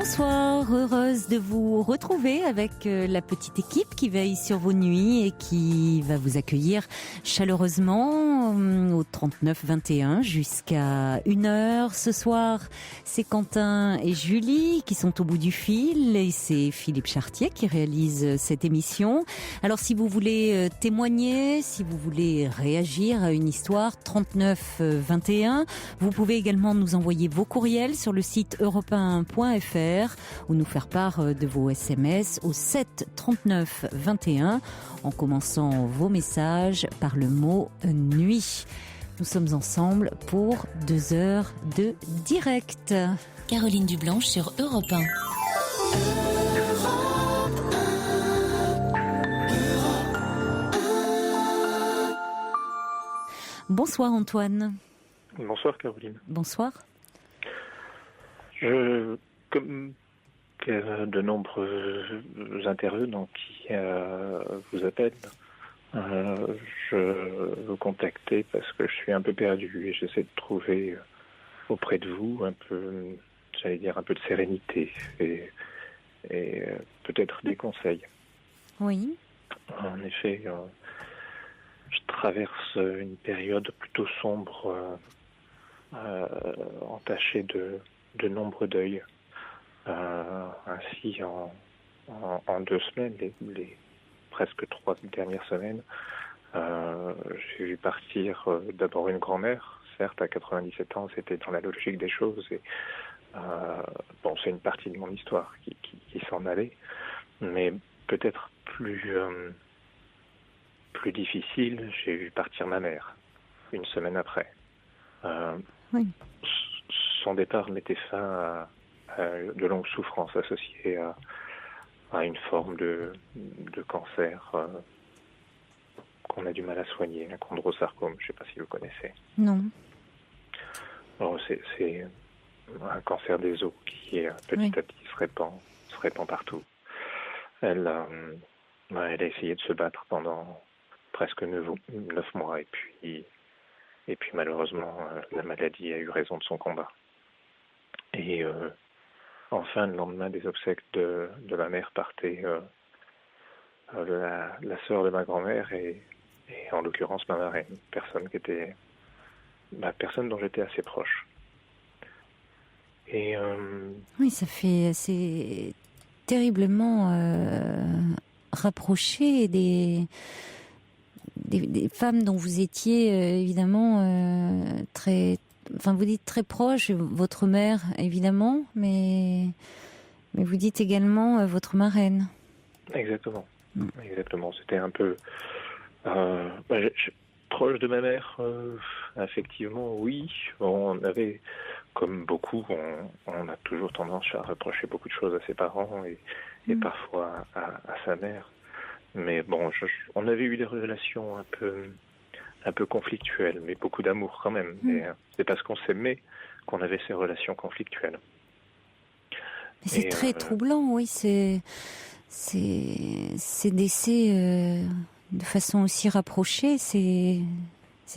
Bonsoir, heureuse de vous retrouver avec la petite équipe qui veille sur vos nuits et qui va vous accueillir chaleureusement au 39-21 jusqu'à 1h. Ce soir, c'est Quentin et Julie qui sont au bout du fil et c'est Philippe Chartier qui réalise cette émission. Alors si vous voulez témoigner, si vous voulez réagir à une histoire, 39-21, vous pouvez également nous envoyer vos courriels sur le site europe1.fr ou nous faire part de vos SMS au 7 39 21 en commençant vos messages par le mot nuit. Nous sommes ensemble pour 2 heures de direct. Caroline Dublanche sur Europe 1. Bonsoir Antoine. Bonsoir Caroline. Bonsoir. Comme de nombreux internautes qui vous appellent, je vous contactais parce que je suis un peu perdu et j'essaie de trouver auprès de vous un peu, j'allais dire, un peu de sérénité et peut-être des conseils. Oui. En effet, je traverse une période plutôt sombre, entachée de nombreux deuils. Ainsi, en 2 semaines, les presque 3 dernières semaines, j'ai vu partir d'abord une grand-mère, certes à 97 ans, c'était dans la logique des choses, et c'est une partie de mon histoire qui s'en allait, mais peut-être plus difficile, j'ai vu partir ma mère, une semaine après. Oui. Son départ mettait fin à de longues souffrances associées à une forme de cancer qu'on a du mal à soigner, un chondrosarcome, je ne sais pas si vous connaissez. Non. Alors, c'est un cancer des os qui petit à petit se répand partout. Elle a essayé de se battre pendant presque 9 mois et puis malheureusement la maladie a eu raison de son combat. Et enfin, le lendemain des obsèques de ma mère partait la sœur de ma grand-mère et en l'occurrence ma marraine, personne dont j'étais assez proche. Et oui, c'est terriblement rapproché des femmes dont vous étiez évidemment très. Enfin, vous dites très proche, votre mère, évidemment, mais vous dites également votre marraine. Exactement. Exactement. C'était un peu... proche de ma mère, effectivement, oui. On avait, comme beaucoup, on a toujours tendance à reprocher beaucoup de choses à ses parents et parfois à sa mère. Mais bon, on avait eu des relations un peu conflictuelles, mais beaucoup d'amour quand même. Et c'est parce qu'on s'aimait qu'on avait ces relations conflictuelles. Mais c'est très troublant, oui. Ces décès de façon aussi rapprochée, c'est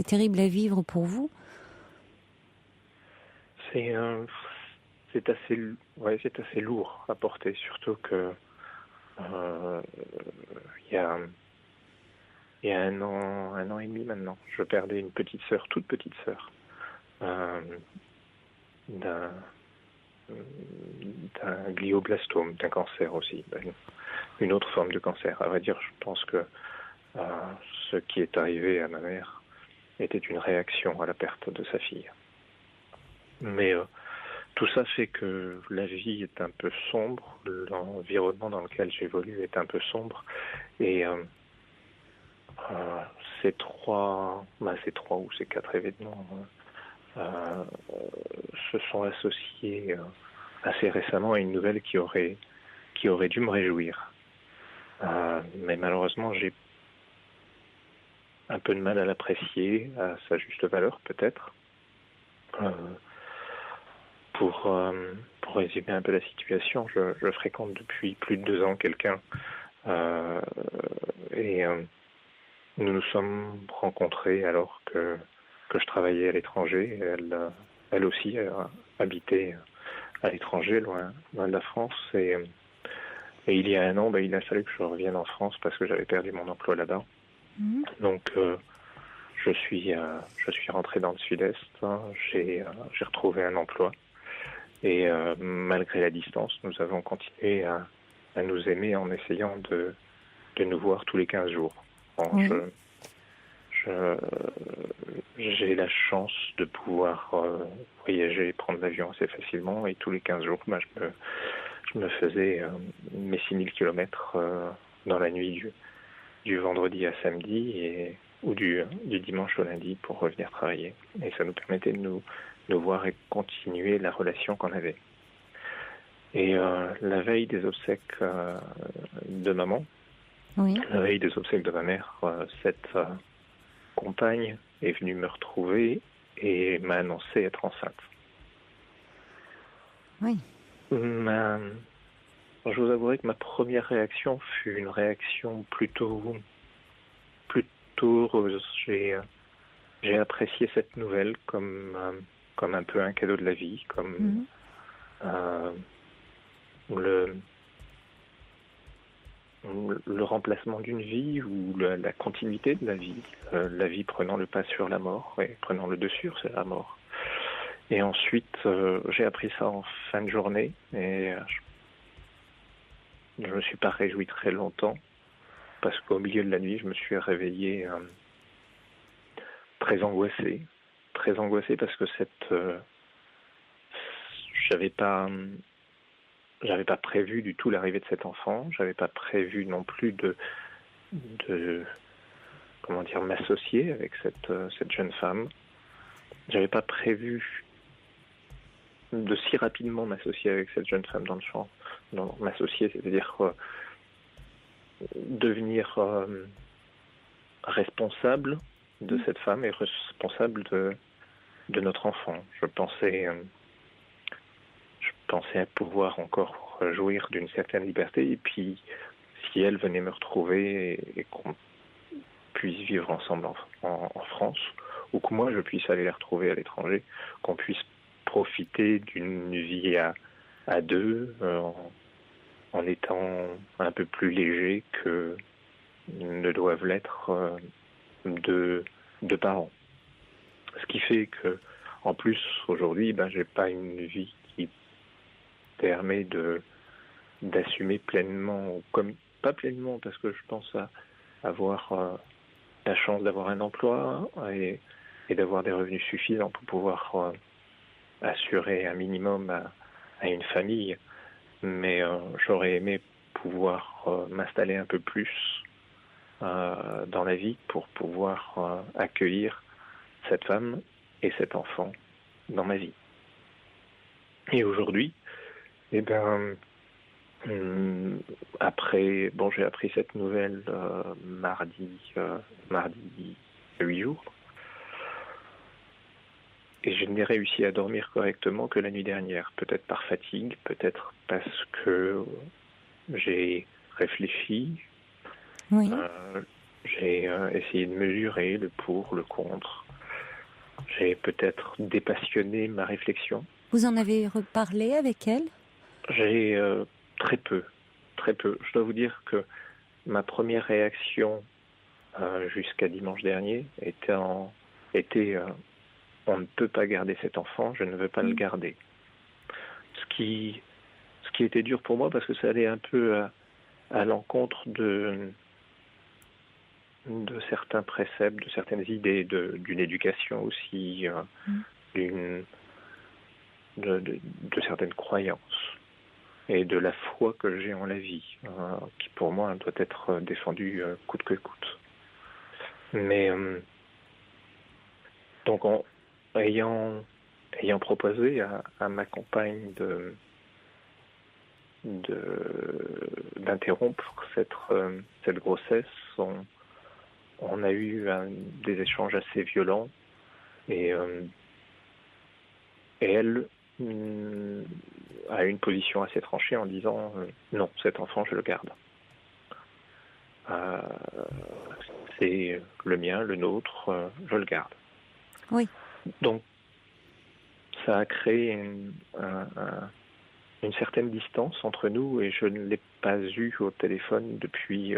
terrible à vivre pour vous. C'est assez lourd à porter, surtout que il y a un an et demi maintenant, je perdais une toute petite sœur, d'un glioblastome, d'un cancer aussi, une autre forme de cancer. À vrai dire, je pense que ce qui est arrivé à ma mère était une réaction à la perte de sa fille. Mais tout ça fait que la vie est un peu sombre, l'environnement dans lequel j'évolue est un peu sombre, et ces 4 événements se sont associés assez récemment à une nouvelle qui aurait dû me réjouir. Mais malheureusement, j'ai un peu de mal à l'apprécier à sa juste valeur, peut-être. Pour résumer un peu la situation, je fréquente depuis plus de 2 ans quelqu'un et nous nous sommes rencontrés alors que je travaillais à l'étranger. Elle aussi habitait à l'étranger, loin de la France. Et il y a un an, il a fallu que je revienne en France parce que j'avais perdu mon emploi là-bas. Donc, je suis rentré dans le Sud-Est. J'ai retrouvé un emploi. Et malgré la distance, nous avons continué à nous aimer en essayant de nous voir tous les 15 jours. Bon, j'ai la chance de pouvoir voyager et prendre l'avion assez facilement, et tous les 15 jours, je me faisais mes 6000 kilomètres dans la nuit du vendredi à samedi ou du dimanche au lundi pour revenir travailler. Et ça nous permettait de nous voir et continuer la relation qu'on avait. Et la veille des obsèques de maman, la veille des obsèques de ma mère, cette compagne est venue me retrouver et m'a annoncé être enceinte. Oui. Je vous avouerai que ma première réaction fut une réaction plutôt heureuse. J'ai apprécié cette nouvelle comme un peu un cadeau de la vie, comme le remplacement d'une vie ou la continuité de la vie prenant le pas sur la mort et prenant le dessus sur la mort. Et ensuite, j'ai appris ça en fin de journée et je ne me suis pas réjoui très longtemps parce qu'au milieu de la nuit, je me suis réveillé très angoissé parce que j'avais pas prévu du tout l'arrivée de cet enfant. J'avais pas prévu non plus de m'associer avec cette jeune femme. J'avais pas prévu de si rapidement m'associer avec cette jeune femme m'associer, c'est-à-dire devenir responsable de cette femme et responsable de notre enfant. Je pensais à pouvoir encore jouir d'une certaine liberté, et puis si elle venait me retrouver et qu'on puisse vivre ensemble en France, ou que moi je puisse aller la retrouver à l'étranger, qu'on puisse profiter d'une vie à deux en étant un peu plus léger que ne doivent l'être deux parents. Ce qui fait que, en plus, aujourd'hui, j'ai pas une vie qui permet d'assumer pleinement, comme pas pleinement, parce que je pense à avoir la chance d'avoir un emploi et d'avoir des revenus suffisants pour pouvoir assurer un minimum à une famille. Mais j'aurais aimé pouvoir m'installer un peu plus dans la vie pour pouvoir accueillir cette femme et cet enfant dans ma vie. Et aujourd'hui, après, j'ai appris cette nouvelle mardi 8 jours. Et je n'ai réussi à dormir correctement que la nuit dernière. Peut-être par fatigue, peut-être parce que j'ai réfléchi. Oui. J'ai essayé de mesurer le pour, le contre. J'ai peut-être dépassionné ma réflexion. Vous en avez reparlé avec elle ? J'ai très peu. Je dois vous dire que ma première réaction jusqu'à dimanche dernier était on ne peut pas garder cet enfant, je ne veux pas le garder. Ce qui était dur pour moi parce que ça allait un peu à l'encontre de certains préceptes, de certaines idées, d'une éducation aussi, de certaines croyances et de la foi que j'ai en la vie, qui pour moi doit être défendue coûte que coûte. Mais donc ayant proposé à ma compagne d'interrompre cette grossesse, on a eu des échanges assez violents et elle a une position assez tranchée en disant non, cet enfant je le garde. C'est le mien, le nôtre, je le garde. Oui. Donc ça a créé une certaine distance entre nous et je ne l'ai pas eue au téléphone depuis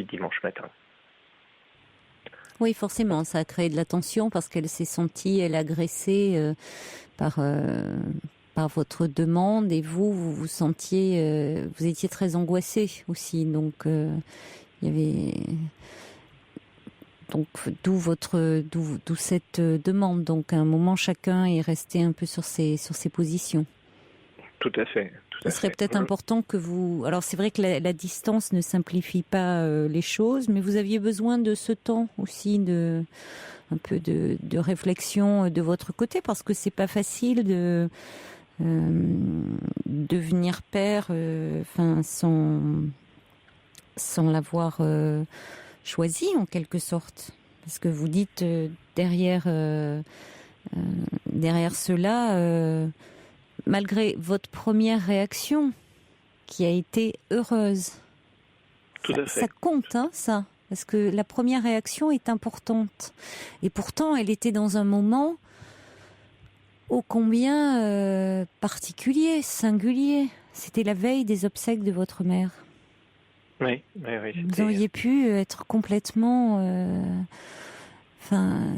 dimanche matin. Oui, forcément, ça a créé de la tension parce qu'elle s'est sentie, elle, agressée par votre demande et vous sentiez, vous étiez très angoissé aussi. Donc, il y avait d'où cette demande. Donc, à un moment, chacun est resté un peu sur ses positions. Tout à fait. Ce serait peut-être important que vous... Alors c'est vrai que la distance ne simplifie pas les choses, mais vous aviez besoin de ce temps aussi, un peu de réflexion de votre côté, parce que c'est pas facile de devenir père sans l'avoir choisi en quelque sorte. Parce que vous dites derrière cela... malgré votre première réaction, qui a été heureuse, Tout à fait. Ça compte, hein, ça, parce que la première réaction est importante. Et pourtant, elle était dans un moment ô combien particulier, singulier. C'était la veille des obsèques de votre mère. Oui. Vous auriez pu être complètement...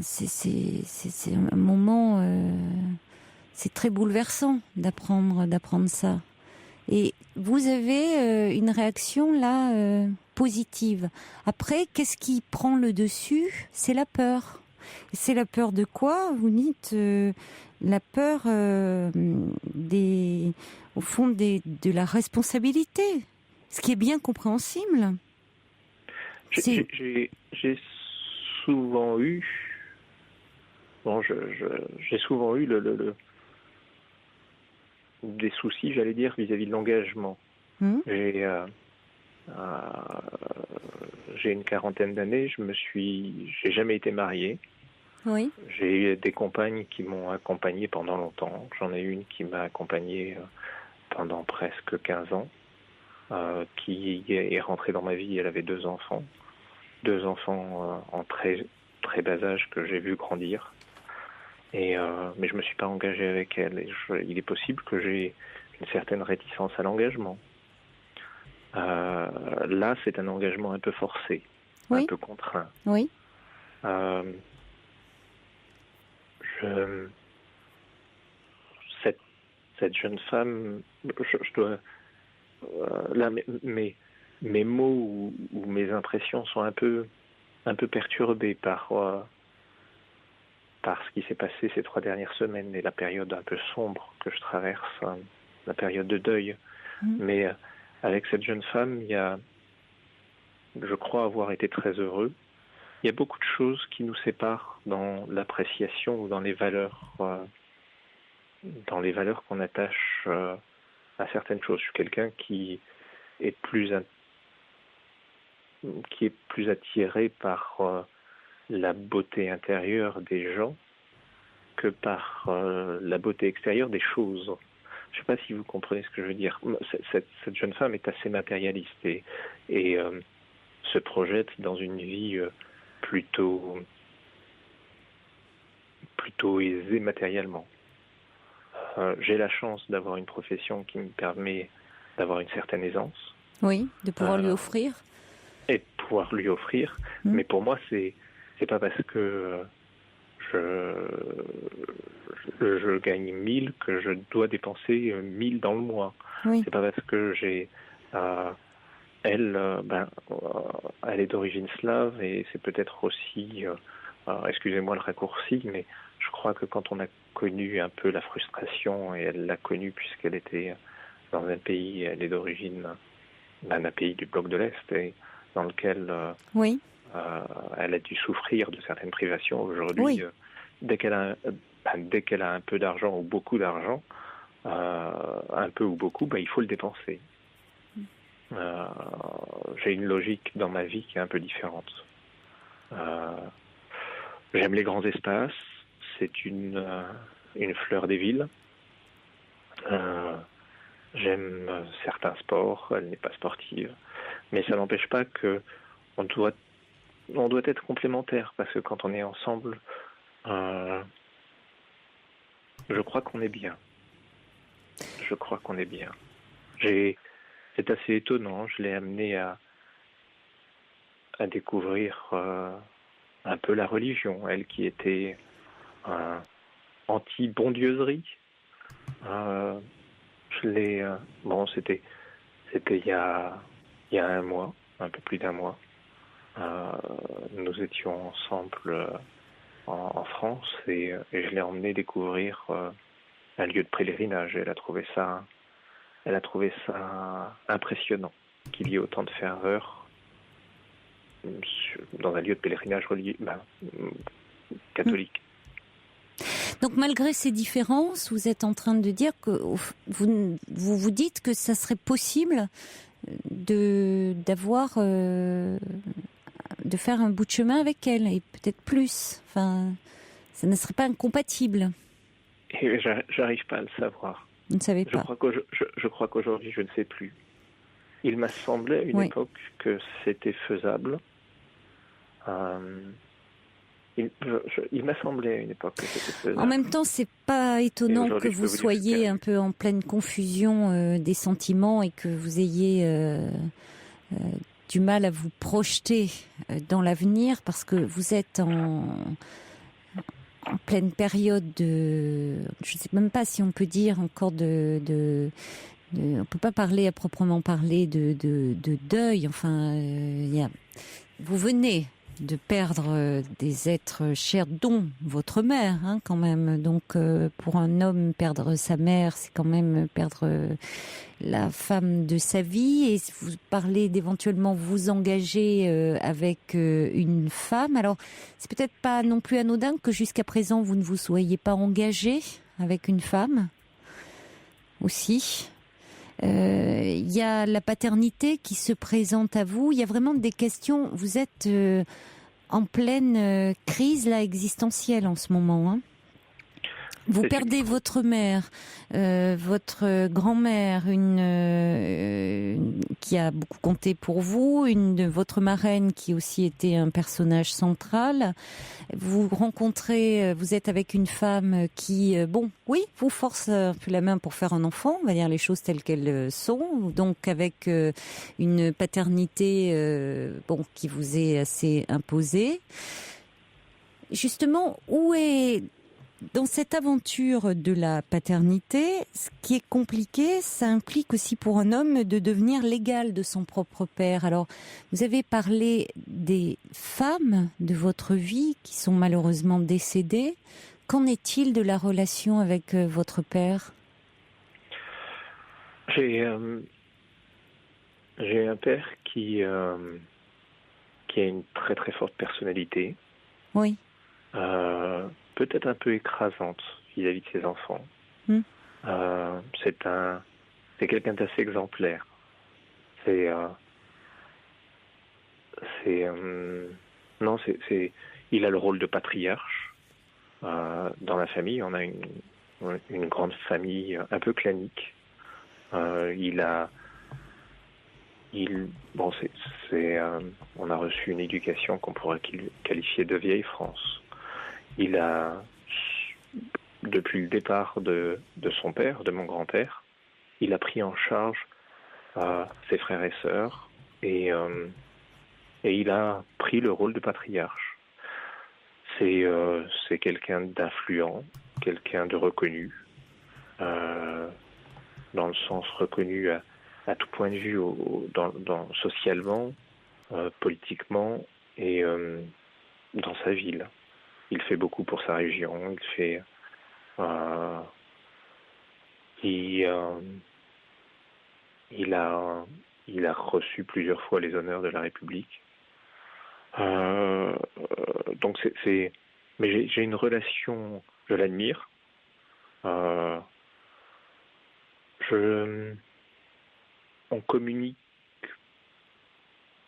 c'est un moment... c'est très bouleversant d'apprendre ça. Et vous avez une réaction là positive. Après, qu'est-ce qui prend le dessus? C'est la peur. C'est la peur de quoi? Vous dites la peur au fond de la responsabilité, ce qui est bien compréhensible. J'ai souvent eu... Bon, j'ai souvent eu des soucis, j'allais dire, vis-à-vis de l'engagement. J'ai une quarantaine d'années, j'ai jamais été marié. Oui. J'ai eu des compagnes qui m'ont accompagné pendant longtemps. J'en ai une qui m'a accompagné pendant presque 15 ans, qui est rentrée dans ma vie. Elle avait 2 enfants. 2 enfants en très, très bas âge que j'ai vu grandir. Mais je me suis pas engagé avec elle. Et il est possible que j'ai une certaine réticence à l'engagement. Là, c'est un engagement un peu forcé, un peu contraint. Oui. Cette jeune femme, je dois là mes mots ou mes impressions sont un peu perturbés par ce qui s'est passé ces 3 dernières semaines et la période un peu sombre que je traverse, la période de deuil. Mais avec cette jeune femme, je crois avoir été très heureux. Il y a beaucoup de choses qui nous séparent dans l'appréciation ou dans les valeurs qu'on attache à certaines choses. Je suis quelqu'un qui est plus attiré par la beauté intérieure des gens que par la beauté extérieure des choses. Je ne sais pas si vous comprenez ce que je veux dire. Cette jeune femme est assez matérialiste et se projette dans une vie plutôt aisée matériellement. J'ai la chance d'avoir une profession qui me permet d'avoir une certaine aisance. Oui, de pouvoir lui offrir. Et de pouvoir lui offrir. Mais pour moi, c'est pas parce que je gagne 1000 que je dois dépenser 1000 dans le mois. Oui. C'est pas parce que j'ai elle est d'origine slave et c'est peut-être aussi excusez-moi le raccourci, mais je crois que quand on a connu un peu la frustration, et elle l'a connue puisqu'elle était dans un pays, elle est d'origine d'un pays du bloc de l'Est et dans lequel elle a dû souffrir de certaines privations. Aujourd'hui, dès qu'elle a un peu d'argent ou beaucoup d'argent, un peu ou beaucoup, il faut le dépenser. J'ai une logique dans ma vie qui est un peu différente. J'aime les grands espaces, c'est une fleur des villes. J'aime certains sports, elle n'est pas sportive, mais ça n'empêche pas que on doit être complémentaires, parce que quand on est ensemble, je crois qu'on est bien. je crois qu'on est bien. C'est assez étonnant. Je l'ai amené à découvrir un peu la religion. Elle qui était anti-bondieuserie. Je l'ai. Bon, c'était il y a un mois, un peu plus d'un mois. Nous étions ensemble en France et je l'ai emmené découvrir un lieu de pèlerinage. Elle a trouvé ça impressionnant qu'il y ait autant de ferveur dans un lieu de pèlerinage catholique. Donc malgré ces différences, vous êtes en train de dire que vous dites que ça serait possible de faire un bout de chemin avec elle et peut-être plus. Enfin, ça ne serait pas incompatible. Et j'arrive pas à le savoir. Vous ne savez pas. Je crois qu'aujourd'hui, je ne sais plus. Il m'a semblé à une époque que c'était faisable. Il m'a semblé à une époque que c'était faisable. En même temps, c'est pas étonnant que vous soyez un peu en pleine confusion des sentiments et que vous ayez du mal à vous projeter dans l'avenir parce que vous êtes en pleine période de... Je ne sais même pas si on peut dire encore on ne peut pas parler à proprement parler de deuil. Enfin, vous venez de perdre des êtres chers, dont votre mère, quand même. Donc, pour un homme, perdre sa mère, c'est quand même perdre la femme de sa vie. Et vous parlez d'éventuellement vous engager avec une femme. Alors, c'est peut-être pas non plus anodin que jusqu'à présent, vous ne vous soyez pas engagé avec une femme aussi. Il y a la paternité qui se présente à vous. Il y a vraiment des questions. Vous êtes en pleine crise là, existentielle en ce moment. Vous perdez votre mère, votre grand-mère, qui a beaucoup compté pour vous, votre marraine qui aussi était un personnage central. Vous êtes avec une femme qui, vous force un peu la main pour faire un enfant, on va dire les choses telles qu'elles sont. Donc avec une paternité, qui vous est assez imposée. Justement, où est... Dans cette aventure de la paternité, ce qui est compliqué, ça implique aussi pour un homme de devenir l'égal de son propre père. Alors, vous avez parlé des femmes de votre vie qui sont malheureusement décédées. Qu'en est-il de la relation avec votre père ? J'ai un père qui a une très très forte personnalité. Oui. Peut-être un peu écrasante vis-à-vis de ses enfants. C'est quelqu'un d'assez exemplaire. Il a le rôle de patriarche dans la famille. On a une grande famille un peu clanique. On a reçu une éducation qu'on pourrait qualifier de vieille France. Il a, depuis le départ de son père, de mon grand-père, il a pris en charge ses frères et sœurs et il a pris le rôle de patriarche. C'est quelqu'un d'influent, quelqu'un de reconnu, dans le sens reconnu à tout point de vue, socialement, politiquement et dans sa ville. Il fait beaucoup pour sa région. Il a reçu plusieurs fois les honneurs de la République. Donc mais j'ai une relation, je l'admire. On communique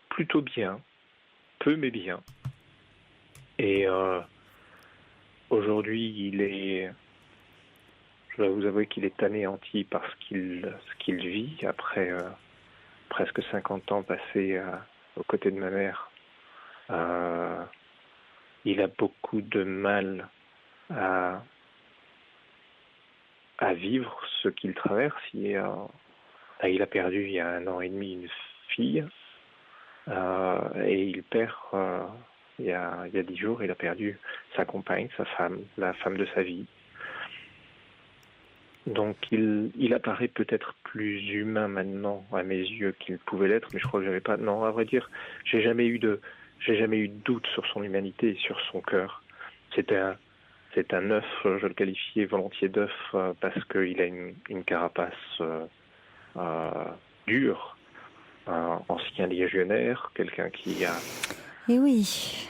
plutôt bien, peu mais bien. Et aujourd'hui, je dois vous avouer qu'il est anéanti par ce qu'il vit après presque 50 ans passés aux côtés de ma mère. Il a beaucoup de mal à à vivre ce qu'il traverse. Il a perdu il y a 1 an et demi une fille, et il perd il y a 10 jours, il a perdu sa compagne, sa femme, la femme de sa vie. Donc il apparaît peut-être plus humain maintenant à mes yeux qu'il pouvait l'être, mais je crois que j'avais pas. Non, à vrai dire, j'ai jamais eu de doute sur son humanité et sur son cœur. C'est un œuf, je le qualifiais volontiers d'œuf parce qu'il a une carapace dure, un ancien légionnaire, quelqu'un Et oui.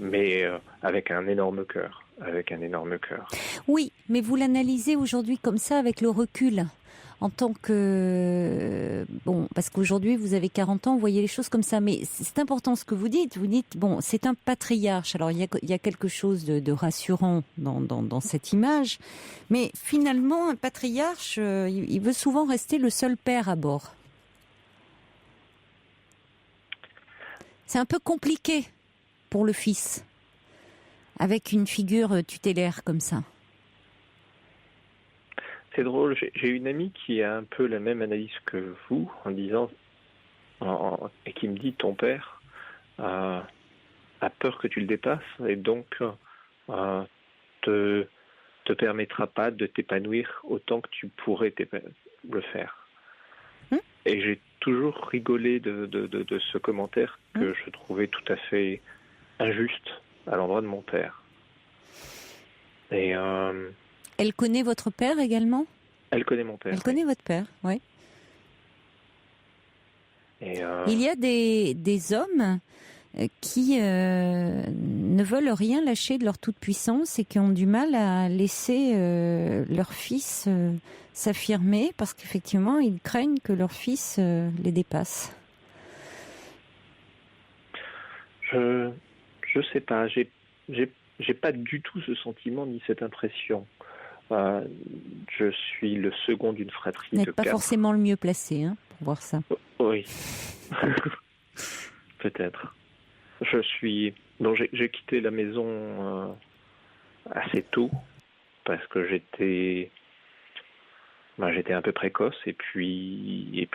mais avec un énorme cœur. Oui, mais vous l'analysez aujourd'hui comme ça avec le recul. En tant que... Bon, parce qu'aujourd'hui, vous avez 40 ans, vous voyez les choses comme ça. Mais c'est important ce que vous dites. Vous dites, bon, c'est un patriarche. Alors, il y a quelque chose de rassurant dans cette image. Mais finalement, un patriarche, il veut souvent rester le seul père à bord. C'est un peu compliqué pour le fils, avec une figure tutélaire comme ça. C'est drôle, j'ai une amie qui a un peu la même analyse que vous, en disant, et qui me dit, ton père a peur que tu le dépasses, et donc te permettra pas de t'épanouir autant que tu pourrais le faire. Et j'ai toujours rigolé de ce commentaire que je trouvais tout à fait injuste à l'endroit de mon père. Et elle connaît votre père également ? Elle connaît mon père. Elle connaît votre père, oui. Et il y a des hommes qui ne veulent rien lâcher de leur toute-puissance et qui ont du mal à laisser leur fils s'affirmer parce qu'effectivement, ils craignent que leur fils les dépasse. Je sais pas, j'ai pas du tout ce sentiment ni cette impression. Je suis le second d'une fratrie de 4. Vous n'êtes pas forcément le mieux placé pour voir ça. Oui, peut-être. Donc j'ai quitté la maison assez tôt parce que j'étais un peu précoce et puis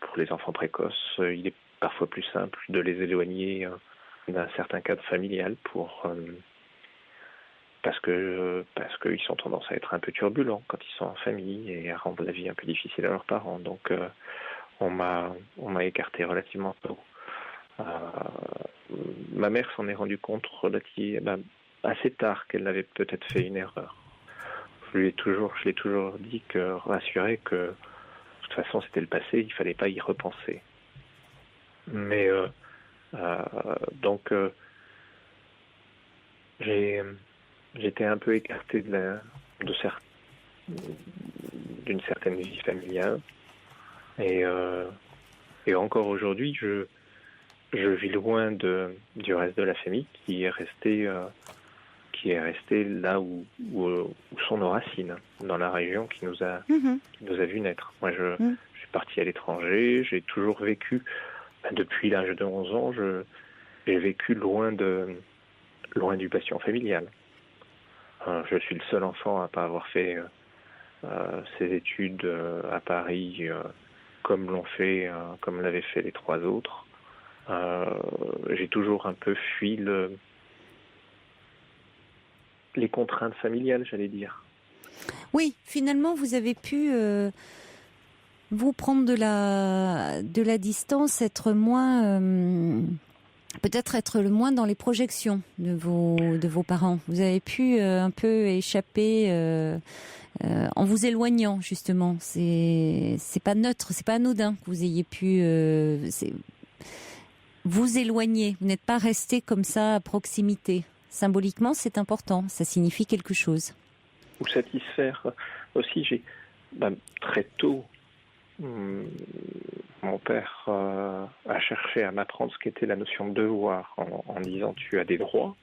pour les enfants précoces, il est parfois plus simple de les éloigner d'un certain cadre familial parce qu'ils ont tendance à être un peu turbulents quand ils sont en famille et à rendre la vie un peu difficile à leurs parents. Donc on m'a écarté relativement tôt. Ma mère s'en est rendue compte assez tard qu'elle avait peut-être fait une erreur. Je l'ai toujours dit rassuré que de toute façon c'était le passé, il fallait pas y repenser. Mais donc j'étais un peu écarté d'une certaine vie familiale et encore aujourd'hui je vis loin du reste de la famille qui est resté là où sont nos racines, dans la région qui nous a vu naître. Moi je suis parti à l'étranger, j'ai toujours vécu depuis l'âge de 11 ans, j'ai vécu loin du bastion familial. Je suis le seul enfant à pas avoir fait ses études à Paris comme l'avaient fait les 3 autres. J'ai toujours un peu fui les contraintes familiales, j'allais dire. Oui, finalement, vous avez pu vous prendre de la distance, être moins... peut-être être le moins dans les projections de vos parents. Vous avez pu un peu échapper en vous éloignant, justement. C'est pas neutre, c'est pas anodin que vous ayez pu vous éloigner. Vous n'êtes pas resté comme ça à proximité. Symboliquement, c'est important. Ça signifie quelque chose. Ou satisfaire. Aussi, j'ai très tôt, mon père a cherché à m'apprendre ce qu'était la notion de devoir en disant tu as des droits,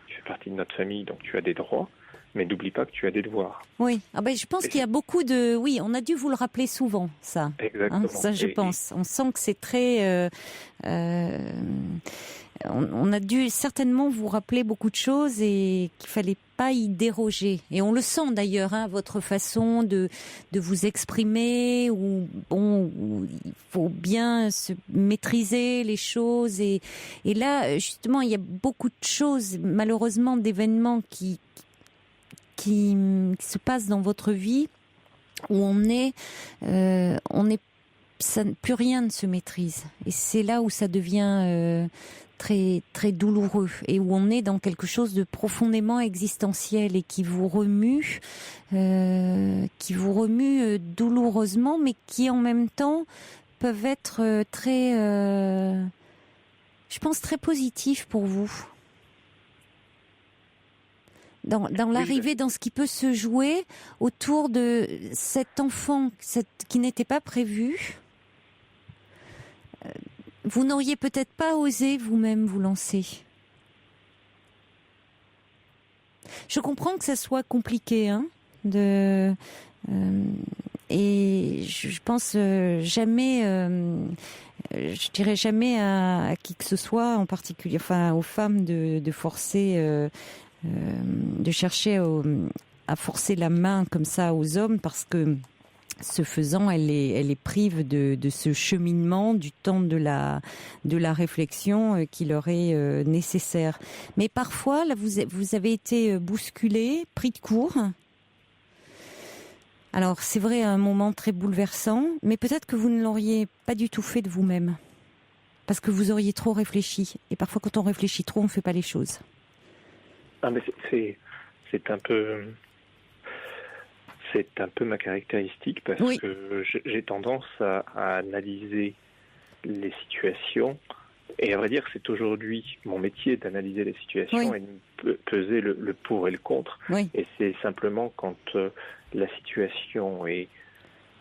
tu fais partie de notre famille donc tu as des droits, mais n'oublie pas que tu as des devoirs. Oui, je pense qu'il y a beaucoup de... Oui, on a dû vous le rappeler souvent, ça. Exactement. Ça, je pense. On sent que c'est très... on a dû certainement vous rappeler beaucoup de choses et qu'il fallait pas y déroger. Et on le sent d'ailleurs, votre façon de vous exprimer, où il faut bien se maîtriser les choses. Et là, justement, il y a beaucoup de choses, malheureusement, d'événements qui se passent dans votre vie où plus rien ne se maîtrise. Et c'est là où ça devient très, très douloureux et où on est dans quelque chose de profondément existentiel et qui vous remue douloureusement, mais qui en même temps peuvent être très, je pense, très positifs pour vous. Dans l'arrivée, dans ce qui peut se jouer autour de cet enfant qui n'était pas prévu. Vous n'auriez peut-être pas osé vous-même vous lancer. Je comprends que ça soit compliqué, et je pense jamais, je dirais jamais à qui que ce soit, en particulier, aux femmes de forcer, de chercher à forcer la main comme ça aux hommes, parce que ce faisant, elle les prive de ce cheminement, du temps de la réflexion qui leur est nécessaire. Mais parfois, là, vous avez été bousculé, pris de court. Alors, c'est vrai, un moment très bouleversant, mais peut-être que vous ne l'auriez pas du tout fait de vous-même, parce que vous auriez trop réfléchi. Et parfois, quand on réfléchit trop, on ne fait pas les choses. Ah, mais c'est un peu... C'est un peu ma caractéristique parce que j'ai tendance à analyser les situations et à vrai dire c'est aujourd'hui mon métier d'analyser les situations et de peser le pour et le contre et c'est simplement quand la situation est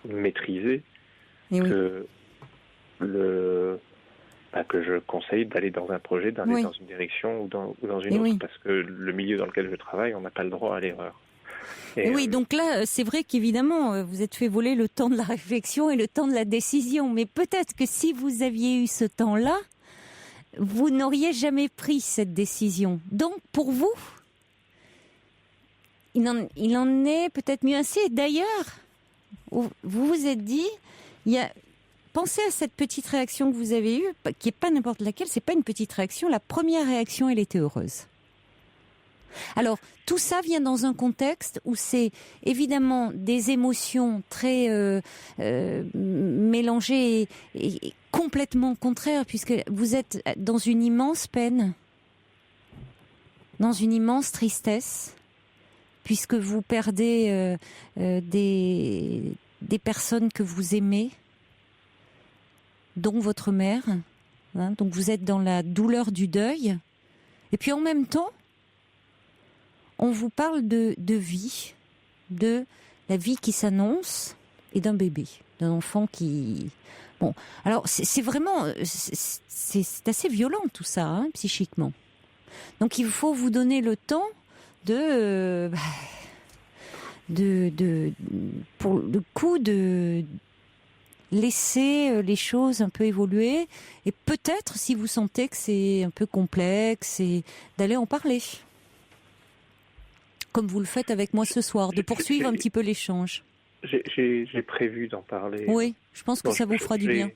maîtrisée que que je conseille d'aller dans un projet, d'aller dans une direction ou dans une autre parce que le milieu dans lequel je travaille, on n'a pas le droit à l'erreur. Et donc là, c'est vrai qu'évidemment, vous êtes fait voler le temps de la réflexion et le temps de la décision. Mais peut-être que si vous aviez eu ce temps-là, vous n'auriez jamais pris cette décision. Donc, pour vous, il en est peut-être mieux ainsi. Et d'ailleurs, vous vous êtes dit, pensez à cette petite réaction que vous avez eue, qui n'est pas n'importe laquelle, c'est pas une petite réaction. La première réaction, elle était heureuse. Alors, tout ça vient dans un contexte où c'est évidemment des émotions très mélangées et complètement contraires, puisque vous êtes dans une immense peine, dans une immense tristesse, puisque vous perdez des personnes que vous aimez, dont votre mère. Donc vous êtes dans la douleur du deuil. Et puis en même temps, on vous parle de vie, de la vie qui s'annonce et d'un bébé, d'un enfant qui... Bon, alors c'est vraiment... C'est assez violent tout ça, psychiquement. Donc il faut vous donner le temps pour le coup de laisser les choses un peu évoluer et peut-être, si vous sentez que c'est un peu complexe, et d'aller en parler. Comme vous le faites avec moi ce soir, de poursuivre un petit peu l'échange. J'ai prévu d'en parler. Oui, je pense que ça vous fera du bien.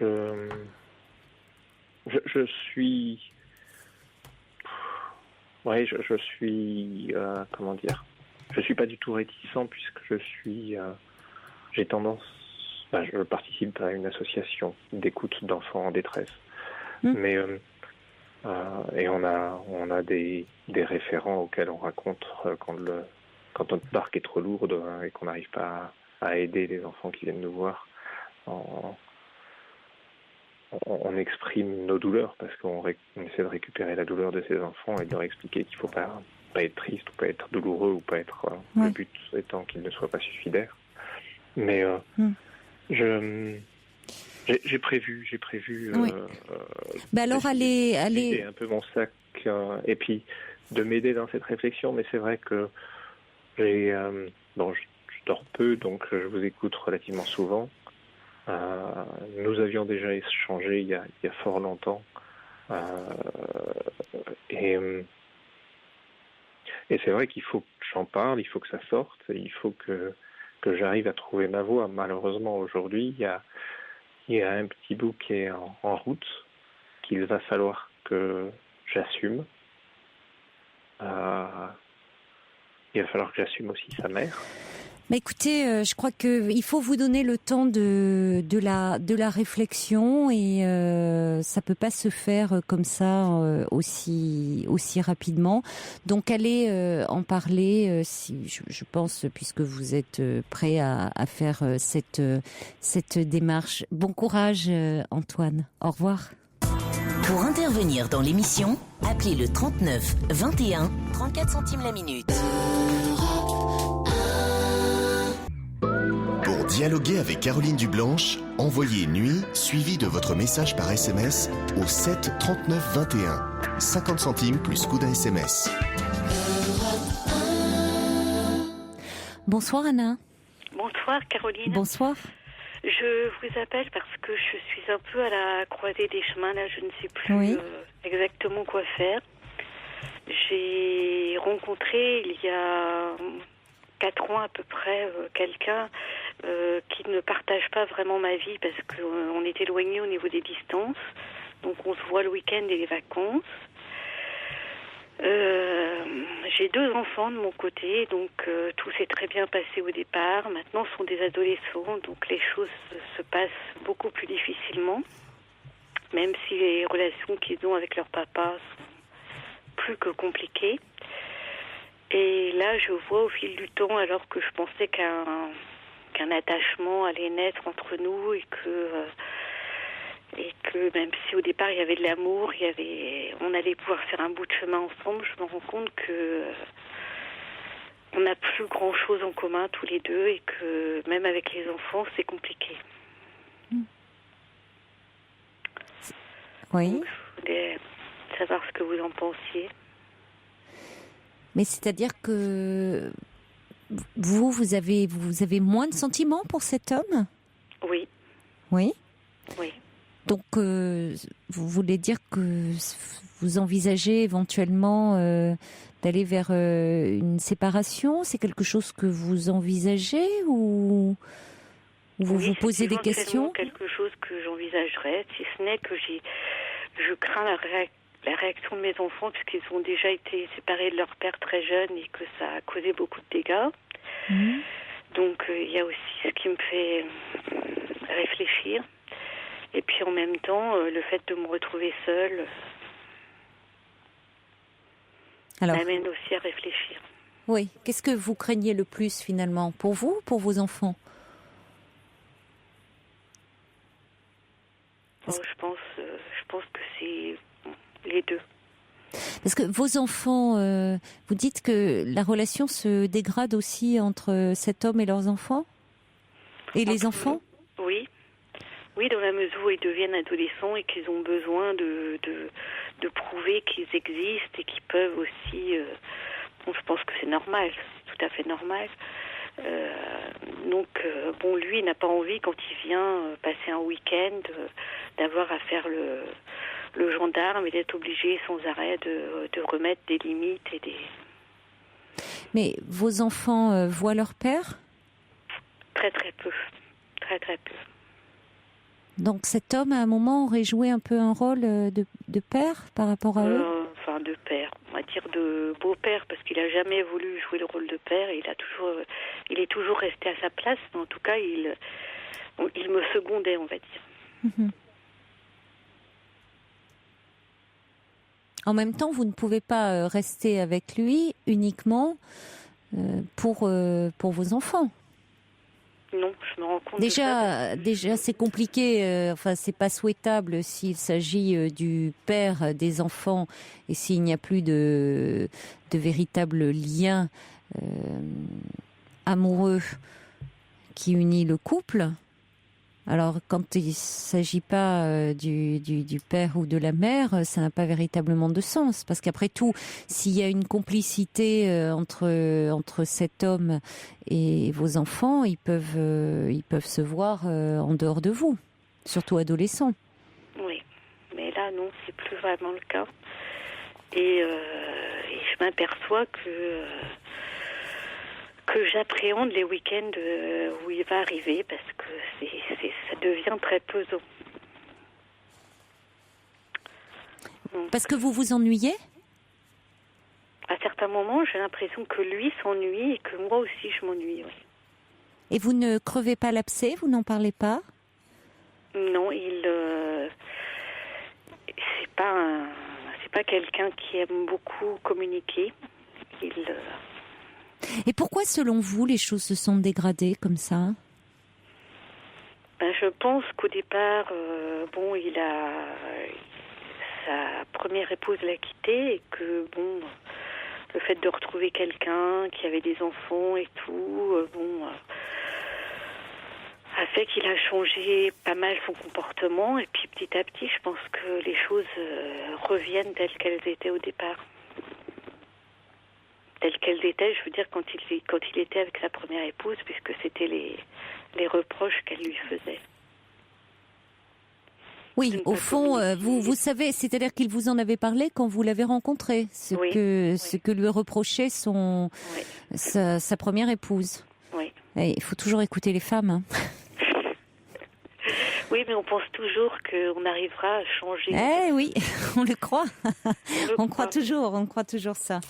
Je suis... Oui, je suis... comment dire ? Je suis pas du tout réticent puisque j'ai tendance... je participe à une association d'écoute d'enfants en détresse. Mais... et on a des référents auxquels on raconte quand notre barque est trop lourde et qu'on n'arrive pas à aider les enfants qui viennent nous voir. On exprime nos douleurs parce qu'on essaie de récupérer la douleur de ces enfants et de leur expliquer qu'il ne faut pas être triste ou pas être douloureux ou pas être... Le but étant qu'ils ne soient pas suicidaires. Mais j'ai prévu. Alors allez. Un peu mon sac et puis m'aider dans cette réflexion, mais c'est vrai que je dors peu, donc je vous écoute relativement souvent. Nous avions déjà échangé il y a fort longtemps. Et c'est vrai qu'il faut que j'en parle, il faut que ça sorte, il faut que j'arrive à trouver ma voie. Malheureusement, aujourd'hui, il y a un petit bout qui est en route, qu'il va falloir que j'assume. Il va falloir que j'assume aussi sa mère. Mais écoutez, je crois qu'il faut vous donner le temps de la réflexion et ça peut pas se faire comme ça aussi rapidement. Donc allez en parler si je pense, puisque vous êtes prêt à faire cette démarche. Bon courage Antoine. Au revoir. Pour intervenir dans l'émission, appelez le 39 21 34 centimes la minute. Pour dialoguer avec Caroline Dublanche, envoyez nuit suivi de votre message par SMS au 7 39 21. 50 centimes plus coût d'un SMS. Bonsoir Anna. Bonsoir Caroline. Bonsoir. Je vous appelle parce que je suis un peu à la croisée des chemins. Là, je ne sais plus exactement quoi faire. J'ai rencontré il y a 4 ans à peu près quelqu'un qui ne partage pas vraiment ma vie parce qu'on est éloignés au niveau des distances. Donc on se voit le week-end et les vacances. J'ai 2 enfants de mon côté, donc tout s'est très bien passé au départ. Maintenant, ce sont des adolescents, donc les choses se passent beaucoup plus difficilement, même si les relations qu'ils ont avec leur papa sont plus que compliquées. Et là, je vois au fil du temps, alors que je pensais qu'un attachement allait naître entre nous et que même si au départ il y avait de l'amour, on allait pouvoir faire un bout de chemin ensemble, je me rends compte que on n'a plus grand chose en commun tous les deux et que même avec les enfants c'est compliqué. Oui. Donc, je voulais savoir ce que vous en pensiez. Mais c'est-à-dire que vous avez moins de sentiments pour cet homme ? Oui. Oui. Oui. Donc, vous voulez dire que vous envisagez éventuellement d'aller vers une séparation ? C'est quelque chose que vous envisagez ou vous vous posez des questions ? C'est quelque chose que j'envisagerais, si ce n'est que je crains la réaction de mes enfants puisqu'ils ont déjà été séparés de leur père très jeune et que ça a causé beaucoup de dégâts. Mmh. Donc, il y a aussi ce qui me fait réfléchir. Et puis en même temps, le fait de me retrouver seule m'amène aussi à réfléchir. Oui. Qu'est-ce que vous craignez le plus finalement ? Pour vous ou pour vos enfants ? Je pense que c'est les deux. Parce que vos enfants, vous dites que la relation se dégrade aussi entre cet homme et leurs enfants ? Et les enfants ? Oui. Oui, dans la mesure où ils deviennent adolescents et qu'ils ont besoin de prouver qu'ils existent et qu'ils peuvent aussi... je pense que c'est normal, c'est tout à fait normal. Lui, il n'a pas envie, quand il vient passer un week-end, d'avoir à faire le gendarme et d'être obligé sans arrêt de remettre des limites et des... Mais vos enfants voient leur père ? Très, très peu. Très, très peu. Donc cet homme, à un moment, aurait joué un peu un rôle de père par rapport à eux ? Enfin, de père. On va dire de beau-père, parce qu'il n'a jamais voulu jouer le rôle de père. Il est toujours resté à sa place. Mais en tout cas, il me secondait, on va dire. Mmh. En même temps, vous ne pouvez pas rester avec lui uniquement pour vos enfants. Non, je me rends compte. Déjà, c'est compliqué. C'est pas souhaitable s'il s'agit du père des enfants et s'il n'y a plus de véritable lien amoureux qui unit le couple. Alors, quand il s'agit pas du père ou de la mère, ça n'a pas véritablement de sens. Parce qu'après tout, s'il y a une complicité entre cet homme et vos enfants, ils peuvent se voir en dehors de vous, surtout adolescents. Oui, mais là, non, c'est plus vraiment le cas. Et je m'aperçois que j'appréhende les week-ends où il va arriver parce que ça devient très pesant. Donc, Parce que vous vous ennuyez ? à certains moments, j'ai l'impression que lui s'ennuie et que moi aussi je m'ennuie. Oui. Et vous ne crevez pas l'abcès ? Vous n'en parlez pas ? Non, c'est pas quelqu'un qui aime beaucoup communiquer. Et pourquoi, selon vous, les choses se sont dégradées comme ça ? Je pense qu'au départ, sa première épouse l'a quitté et que le fait de retrouver quelqu'un qui avait des enfants et tout, a fait qu'il a changé pas mal son comportement. Et puis petit à petit, je pense que les choses reviennent telles qu'elles étaient au départ. Telles qu'elles étaient, je veux dire, quand il était avec sa première épouse, puisque c'était les reproches qu'elle lui faisait. Oui, au fond, vous savez, c'est-à-dire qu'il vous en avait parlé quand vous l'avez rencontré, ce que lui reprochait sa première épouse. Oui. Et il faut toujours écouter les femmes. Hein. Oui, mais on pense toujours qu'on arrivera à changer. Eh oui, on le croit. On croit toujours ça.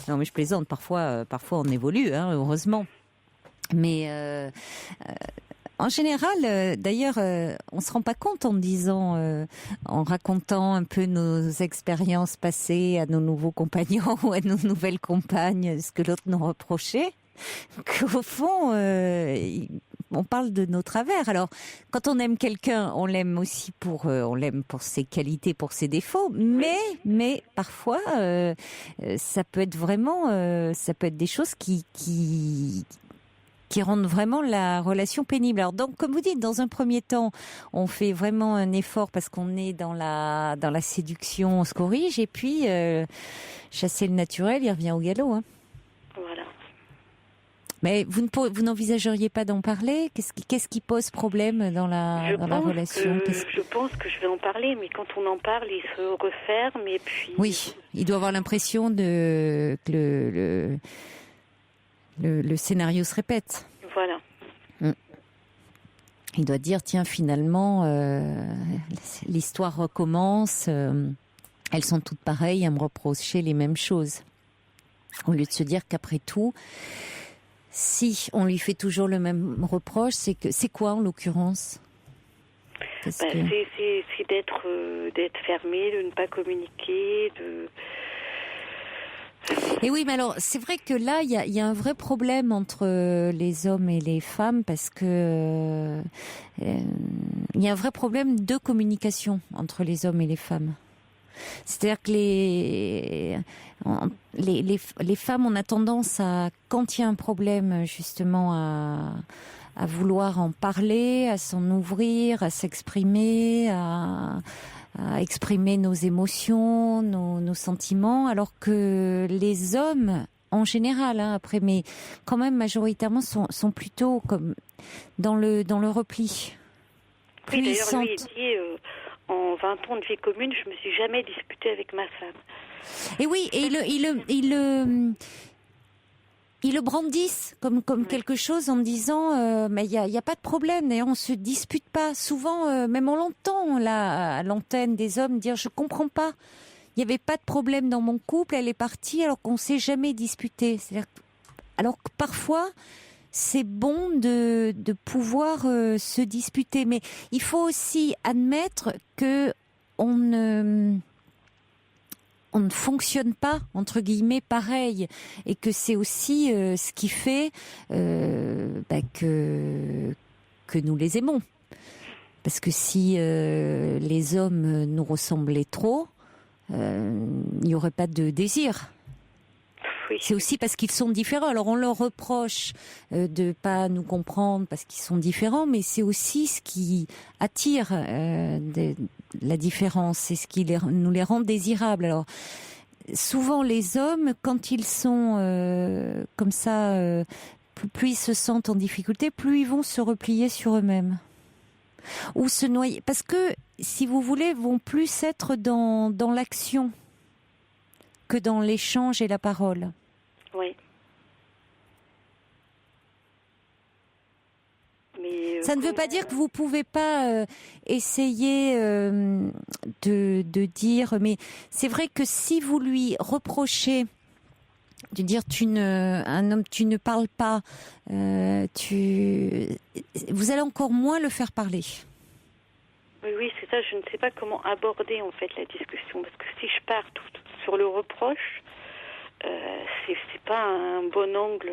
Non, mais je plaisante. Parfois on évolue, hein, heureusement. Mais en général, d'ailleurs, on se rend pas compte en racontant un peu nos expériences passées à nos nouveaux compagnons ou à nos nouvelles compagnes, ce que l'autre nous reprochait, qu'au fond, on parle de nos travers. Alors, quand on aime quelqu'un, on l'aime aussi pour ses qualités, pour ses défauts, mais parfois, ça peut être des choses qui rendent vraiment la relation pénible. Alors donc, comme vous dites, dans un premier temps, on fait vraiment un effort parce qu'on est dans la séduction, on se corrige, et puis chasser le naturel, il revient au galop. Hein. Voilà. Mais vous n'envisageriez pas d'en parler ? Qu'est-ce qui pose problème dans la relation ? Je pense que je vais en parler, mais quand on en parle, il se referme et puis... Oui, il doit avoir l'impression que le scénario se répète. Voilà. Il doit dire, tiens, finalement, l'histoire recommence, elles sont toutes pareilles à me reprocher les mêmes choses. Au lieu de se dire qu'après tout, si on lui fait toujours le même reproche, c'est quoi en l'occurrence ? C'est d'être fermé, de ne pas communiquer, Et oui, mais alors, c'est vrai que là, il y a un vrai problème entre les hommes et les femmes parce que il y a un vrai problème de communication entre les hommes et les femmes. C'est-à-dire que les femmes, on a tendance à, quand il y a un problème, justement, à vouloir en parler, à s'en ouvrir, à s'exprimer, à exprimer nos émotions, nos sentiments, alors que les hommes, en général, après, mais quand même majoritairement, sont plutôt comme dans le repli. Oui, d'ailleurs, lui, il dit, en 20 ans de vie commune, je me suis jamais disputée avec ma femme. Et oui, et ils le brandissent comme quelque chose en disant mais il y a pas de problème, et on se dispute pas. Souvent, même on l'entend là à l'antenne des hommes dire je comprends pas, il y avait pas de problème dans mon couple, elle est partie alors qu'on s'est jamais disputé. Alors que parfois c'est bon de pouvoir se disputer, mais il faut aussi admettre que on ne fonctionne pas, entre guillemets, pareil. Et que c'est aussi ce qui fait que nous les aimons. Parce que si les hommes nous ressemblaient trop, il n'y aurait pas de désir. Oui. C'est aussi parce qu'ils sont différents. Alors on leur reproche de pas nous comprendre parce qu'ils sont différents, mais c'est aussi ce qui attire la différence, c'est ce qui nous les rend désirables. Alors souvent les hommes, quand ils sont comme ça, plus ils se sentent en difficulté, plus ils vont se replier sur eux-mêmes ou se noyer, parce que si vous voulez, vont plus être dans l'action que dans l'échange et la parole. Oui. Mais ça ne veut pas dire que vous pouvez pas essayer de dire, mais c'est vrai que si vous lui reprochez de dire un homme, tu ne parles pas, vous allez encore moins le faire parler. Oui, c'est ça. Je ne sais pas comment aborder en fait la discussion, parce que si je pars tout sur le reproche, c'est pas un bon angle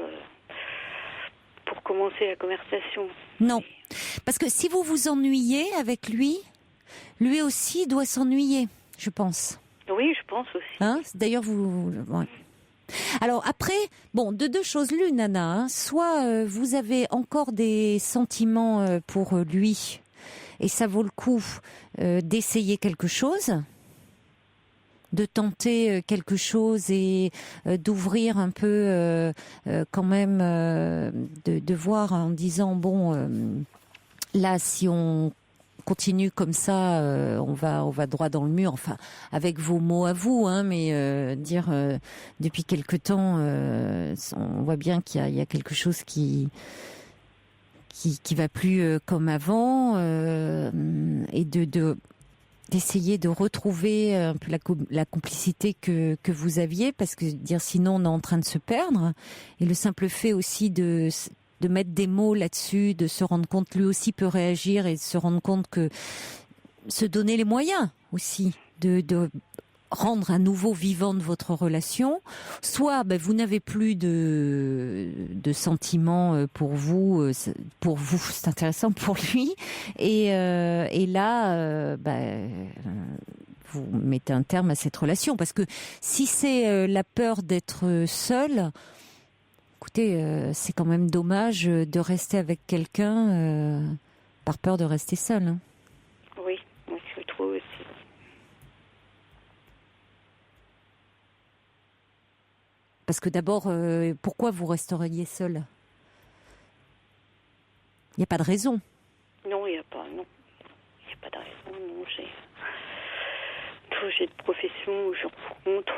pour commencer la conversation. Non, parce que si vous vous ennuyez avec lui aussi doit s'ennuyer, je pense. Oui, je pense aussi. Hein ? D'ailleurs, ouais. Alors après, bon, de deux choses l'une, Anna. Soit vous avez encore des sentiments pour lui, et ça vaut le coup d'essayer quelque chose, de tenter quelque chose et d'ouvrir un peu quand même, de voir en disant bon, là si on continue comme ça, on va droit dans le mur. Enfin, avec vos mots à vous, hein, mais dire depuis quelque temps, on voit bien qu'il y a quelque chose qui va plus comme avant, et d'essayer de retrouver un peu la complicité que vous aviez, parce que dire sinon on est en train de se perdre. Et le simple fait aussi de mettre des mots là-dessus, de se rendre compte, lui aussi peut réagir, et de se rendre compte que se donner les moyens aussi de rendre à nouveau vivante votre relation. Soit vous n'avez plus de sentiments pour vous c'est intéressant pour lui, et là vous mettez un terme à cette relation, parce que si c'est la peur d'être seul, écoutez, c'est quand même dommage de rester avec quelqu'un par peur de rester seul. Hein. Oui, moi je trouve aussi. Parce que d'abord, pourquoi vous resteriez seul ? Il n'y a pas de raison. Non, il n'y a pas de raison. Non, j'ai de profession où je rencontre.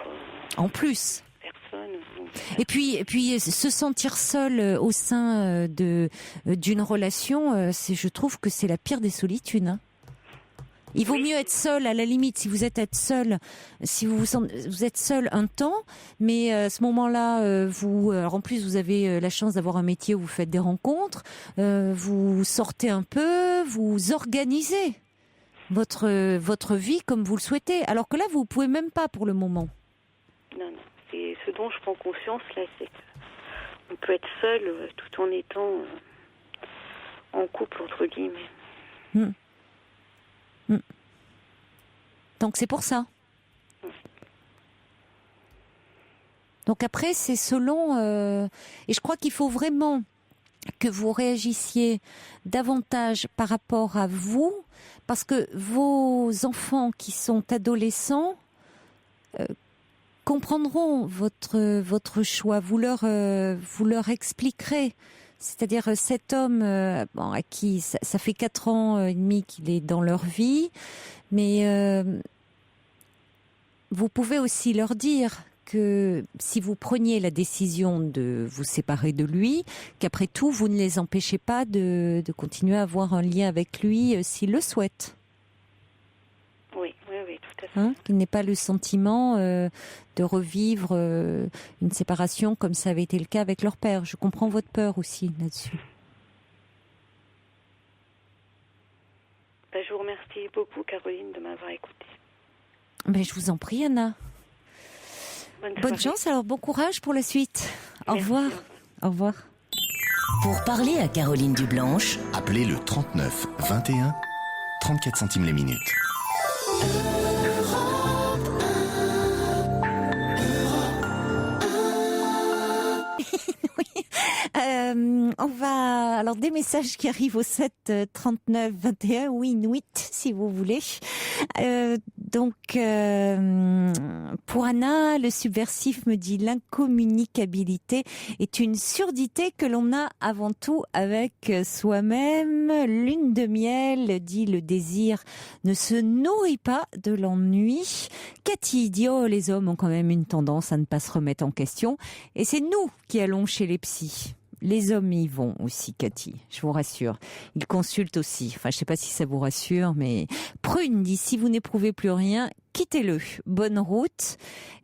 En plus. Personne. Donc, et puis, se sentir seul au sein d'une relation, je trouve que c'est la pire des solitudes. Hein. Il vaut mieux être seul, à la limite, si vous êtes seul, si vous êtes seul un temps, mais à ce moment-là, alors en plus vous avez la chance d'avoir un métier où vous faites des rencontres, vous sortez un peu, vous organisez votre vie comme vous le souhaitez. Alors que là, vous pouvez même pas pour le moment. Non. Et ce dont je prends conscience là, c'est qu'on peut être seul tout en étant en couple entre guillemets. Donc c'est pour ça. Donc après c'est selon et je crois qu'il faut vraiment que vous réagissiez davantage par rapport à vous, parce que vos enfants qui sont adolescents comprendront votre choix. Vous leur expliquerez. C'est-à-dire cet homme à qui ça fait 4 ans et demi qu'il est dans leur vie, mais vous pouvez aussi leur dire que si vous preniez la décision de vous séparer de lui, qu'après tout, vous ne les empêchez pas de continuer à avoir un lien avec lui s'ils le souhaitent. Oui, tout à fait. Qu'il n'ait pas le sentiment de revivre une séparation comme ça avait été le cas avec leur père. Je comprends votre peur aussi là-dessus. Je vous remercie beaucoup, Caroline, de m'avoir écoutée. Je vous en prie, Anna. Bonne chance, alors bon courage pour la suite. Au revoir. Au revoir. Pour parler à Caroline Dublanche, appelez le 39 21, 34 centimes la minute. On va alors des messages qui arrivent au 7 39 21. Oui, Nuit, si vous voulez. Pour Anna, le subversif me dit l'incommunicabilité est une surdité que l'on a avant tout avec soi-même. Lune de miel dit le désir ne se nourrit pas de l'ennui. Cathy dit les hommes ont quand même une tendance à ne pas se remettre en question et c'est nous qui allons chez les psys. Les hommes y vont aussi, Cathy, je vous rassure. Ils consultent aussi. Enfin, je ne sais pas si ça vous rassure, mais Prune dit, si vous n'éprouvez plus rien, quittez-le. Bonne route.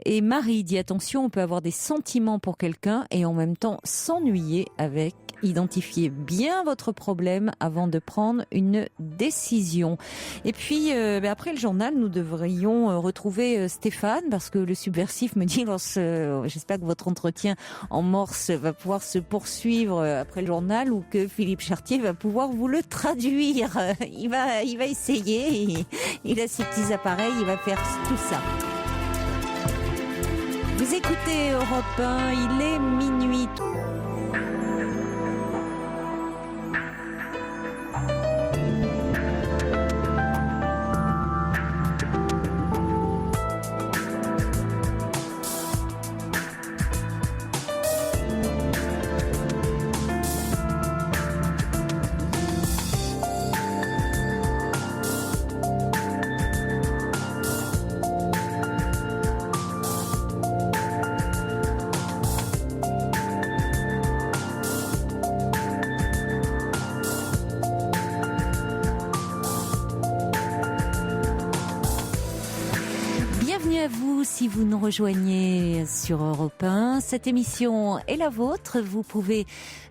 Et Marie dit, attention, on peut avoir des sentiments pour quelqu'un et en même temps s'ennuyer avec. Identifiez bien votre problème avant de prendre une décision. Et puis, après le journal, nous devrions retrouver Stéphane, parce que le subversif me dit, j'espère que votre entretien en morse va pouvoir se poursuivre après le journal ou que Philippe Chartier va pouvoir vous le traduire. Il va essayer, il a ses petits appareils, il va faire tout ça. Vous écoutez Europe 1, il est minuit. Si vous nous rejoignez sur Europe 1, cette émission est la vôtre. Vous pouvez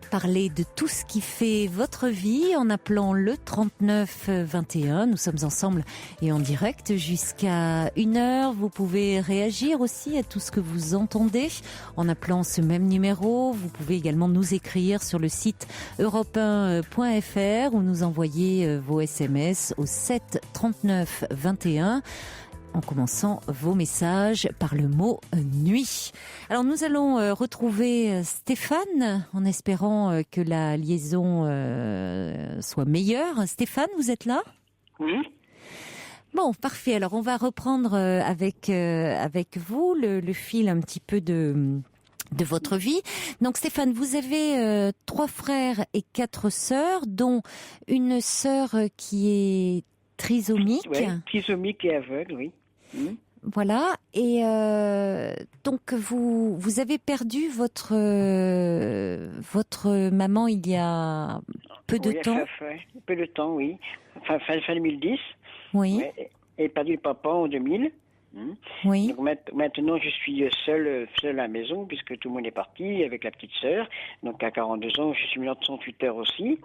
parler de tout ce qui fait votre vie en appelant le 39 21. Nous sommes ensemble et en direct jusqu'à 1h. Vous pouvez réagir aussi à tout ce que vous entendez en appelant ce même numéro. Vous pouvez également nous écrire sur le site europe1.fr ou nous envoyer vos SMS au 7 39 21. En commençant vos messages par le mot nuit. Alors nous allons retrouver Stéphane en espérant que la liaison soit meilleure. Stéphane, vous êtes là ? Oui. Bon, parfait. Alors on va reprendre avec vous le fil un petit peu de votre vie. Donc Stéphane, vous avez 3 frères et 4 sœurs, dont une sœur qui est trisomique. Oui, trisomique et aveugle, oui. Voilà, et donc vous avez perdu votre maman il y a peu de temps. Peu de temps, oui. Fin 2010. Oui. Et perdu le papa en 2000. Oui. Donc maintenant, je suis seul à la maison puisque tout le monde est parti avec la petite sœur. Donc à 42 ans, je suis maintenant son tuteur aussi.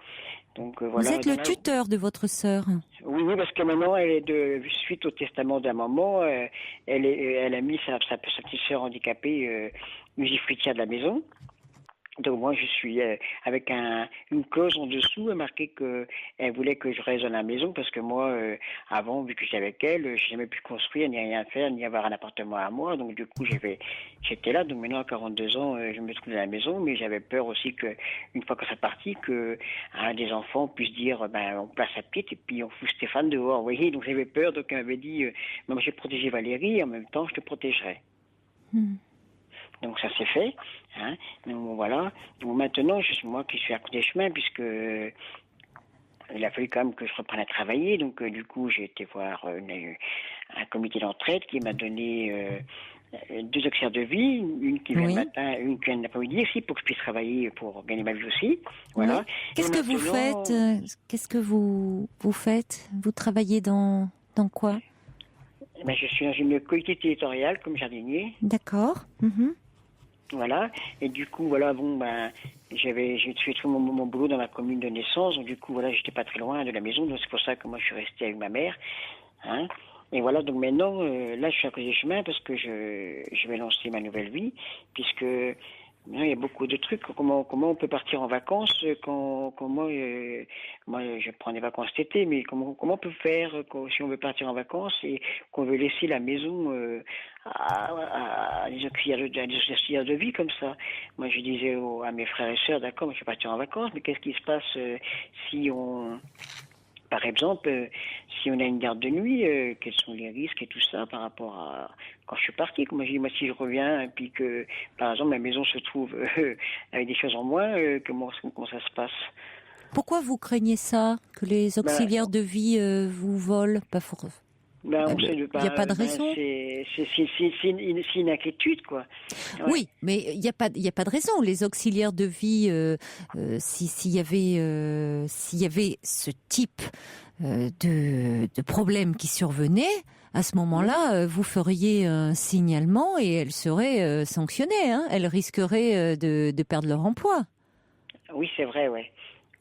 Donc voilà. Vous êtes le tuteur de votre sœur. Oui, parce que maintenant, elle est suite au testament d'un maman, elle a mis sa petite sœur handicapée usufruitière de la maison. Donc moi, je suis avec une clause en dessous, marqué que elle voulait que je reste dans la maison parce que moi, avant, vu que j'étais avec elle, je n'ai jamais pu construire, ni rien faire, ni avoir un appartement à moi. Donc du coup, j'étais là. Donc maintenant, à 42 ans, je me trouve dans la maison, mais j'avais peur aussi que, une fois que ça partit, que un des enfants puisse dire, on place la petite et puis on fout Stéphane dehors. Vous voyez, donc j'avais peur. Donc elle m'avait dit, moi, j'ai protégé Valérie, et en même temps, je te protégerai. Donc ça s'est fait, hein. Donc voilà. Donc maintenant, c'est moi qui suis à côté des chemins puisque il a fallu quand même que je reprenne à travailler. Donc du coup, j'ai été voir un comité d'entraide qui m'a donné 2 auxiliaires de vie, une qui vient le matin, une qui vient l'après-midi aussi pour que je puisse travailler pour gagner ma vie aussi. Voilà. Oui. Qu'est-ce que vous faites ? Qu'est-ce que vous faites ? Vous travaillez dans quoi ? Je suis dans une collectivité territoriale comme jardinier. D'accord. Voilà, et du coup, voilà, j'ai fait tout mon boulot dans ma commune de naissance, donc du coup, voilà, j'étais pas très loin de la maison, donc c'est pour ça que moi, je suis resté avec ma mère, hein. Et voilà, donc maintenant, là, je suis à côté des chemins parce que je vais lancer ma nouvelle vie, puisque Non, il y a beaucoup de trucs. Comment on peut partir en vacances quand moi je prends des vacances cet été, mais comment on peut faire si on veut partir en vacances et qu'on veut laisser la maison à des auxiliaires de vie comme ça. Moi je disais à mes frères et sœurs, d'accord, moi je vais partir en vacances, mais qu'est-ce qui se passe si on par exemple, si on a une garde de nuit, quels sont les risques et tout ça par rapport à quand je suis parti. Moi, moi, si je reviens et puis que, par exemple, ma maison se trouve avec des choses en moins, comment ça se passe? Pourquoi vous craignez ça, que les auxiliaires de vie vous volent? Il n'y a pas de raison. C'est une inquiétude, quoi. Ouais. Oui, mais il n'y a pas de raison. Les auxiliaires de vie, s'il y avait ce type de problème qui survenait, à ce moment-là, vous feriez un signalement et elles seraient sanctionnées. Hein. Elles risqueraient de perdre leur emploi. Oui, c'est vrai, ouais.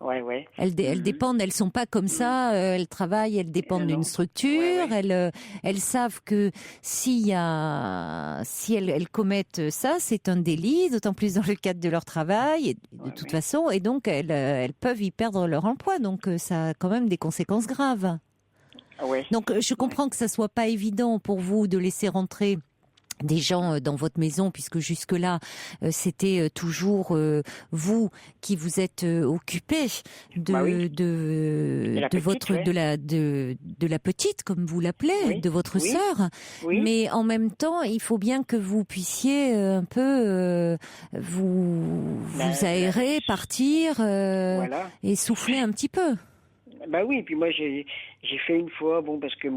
Ouais. Elles dépendent, elles sont pas comme ça, elles travaillent, elles dépendent d'une structure, ouais. Elles savent que si elles commettent ça, c'est un délit, d'autant plus dans le cadre de leur travail, et de toute façon, et donc elles peuvent y perdre leur emploi, donc ça a quand même des conséquences graves. Ouais. Donc je comprends que ça soit pas évident pour vous de laisser rentrer des gens dans votre maison, puisque jusque-là, c'était toujours vous qui vous êtes occupé de la petite, comme vous l'appelez, de votre sœur. Oui. Mais en même temps, il faut bien que vous puissiez un peu vous aérer, partir et souffler un petit peu. Bah oui, puis moi j'ai fait une fois, parce que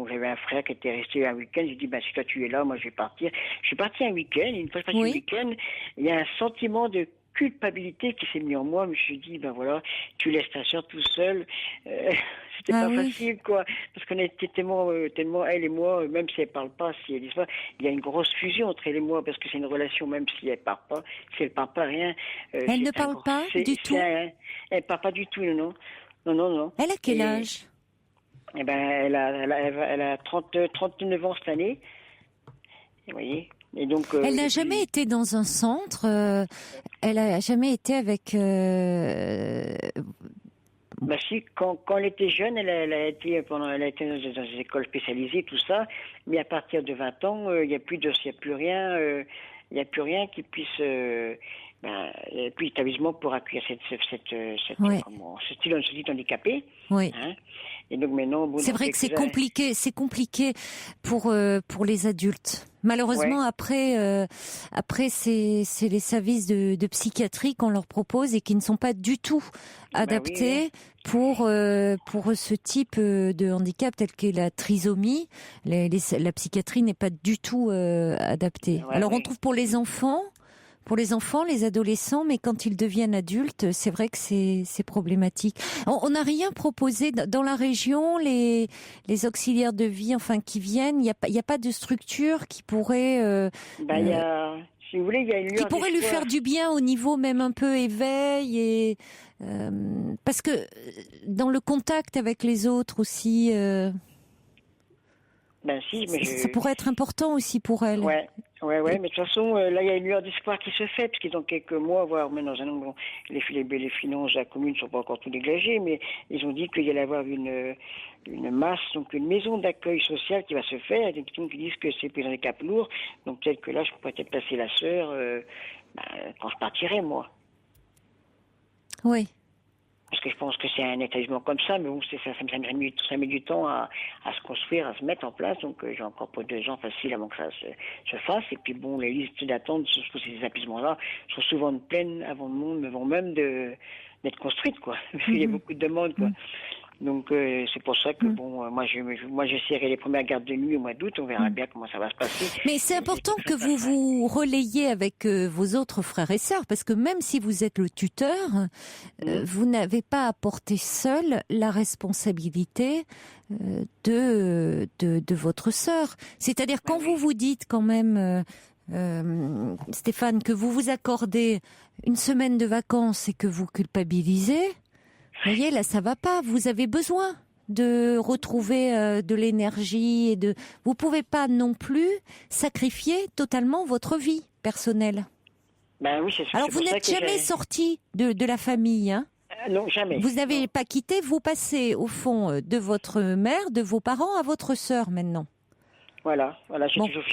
j'avais un frère qui était resté un week-end, j'ai dit si toi tu es là, moi je vais partir. Je suis parti un week-end, et une fois que je suis parti un week-end, il y a un sentiment de culpabilité qui s'est mis en moi. Je me suis dit, tu laisses ta soeur tout seule. C'était pas facile, quoi. Parce qu'on était tellement, elle et moi, même si elle parle pas, si elle dit pas, il y a une grosse fusion entre elle et moi, parce que c'est une relation, même si elle parle pas, rien. Elle ne parle pas du tout? Elle parle pas du tout, non. Non. Elle a quel âge? Eh ben, elle a 39 ans cette année. Vous voyez? Et donc, elle n'a jamais été dans un centre. Elle a jamais été avec. Si, quand elle était jeune, elle a été dans des écoles spécialisées, tout ça. Mais à partir de 20 ans, il n'y a plus rien qui puisse. Il n'y a plus d'établissement pour accueillir ce style handicapé. Oui. Hein. Et donc maintenant, c'est vrai que c'est compliqué pour les adultes. Malheureusement, après c'est les services de psychiatrie qu'on leur propose et qui ne sont pas du tout adaptés pour ce type de handicap tel qu'est la trisomie. La psychiatrie n'est pas du tout adaptée. Alors on trouve pour les enfants, les adolescents, mais quand ils deviennent adultes, c'est vrai que c'est problématique. On n'a rien proposé dans la région, les auxiliaires de vie, qui viennent. Il y a pas de structure qui pourrait. Si vous voulez, il y a une qui pourrait lui faire du bien au niveau même un peu éveil et parce que dans le contact avec les autres aussi. Ça pourrait être important aussi pour elle. Ouais, mais de toute façon, là, il y a une lueur d'espoir qui se fait, parce que dans quelques mois, voire maintenant, les finances de la commune ne sont pas encore tout dégagées, mais ils ont dit qu'il y allait avoir une masse, donc une maison d'accueil social qui va se faire, et des gens qui disent que c'est plus un handicap lourd, donc peut-être que là, je pourrais peut-être passer la sœur quand je partirai, moi. Oui. Parce que je pense que c'est un établissement comme ça, mais ça met du temps à se construire, à se mettre en place. Donc j'ai encore pas 2 ans facile avant que ça se fasse. Et puis les listes d'attente sur ces établissements-là sont souvent pleines avant même d'être construites, quoi. Parce qu'il y a beaucoup de demandes, quoi. Donc c'est pour ça que moi j'essaierai les premières gardes de nuit au mois d'août, on verra bien comment ça va se passer. Mais c'est important que vous vous relayiez avec vos autres frères et sœurs, parce que même si vous êtes le tuteur, vous n'avez pas à porter seul la responsabilité de votre sœur. C'est-à-dire quand vous vous dites quand même Stéphane, que vous vous accordez une semaine de vacances et que vous culpabilisez, vous voyez, là, ça va pas. Vous avez besoin de retrouver de l'énergie vous pouvez pas non plus sacrifier totalement votre vie personnelle. Ben oui, c'est Alors c'est vous pour ça n'êtes que jamais sorti de la famille, hein? Non, jamais. Vous n'avez pas quitté, vous passez au fond de votre mère, de vos parents à votre sœur maintenant. Voilà, j'ai Bon. toujours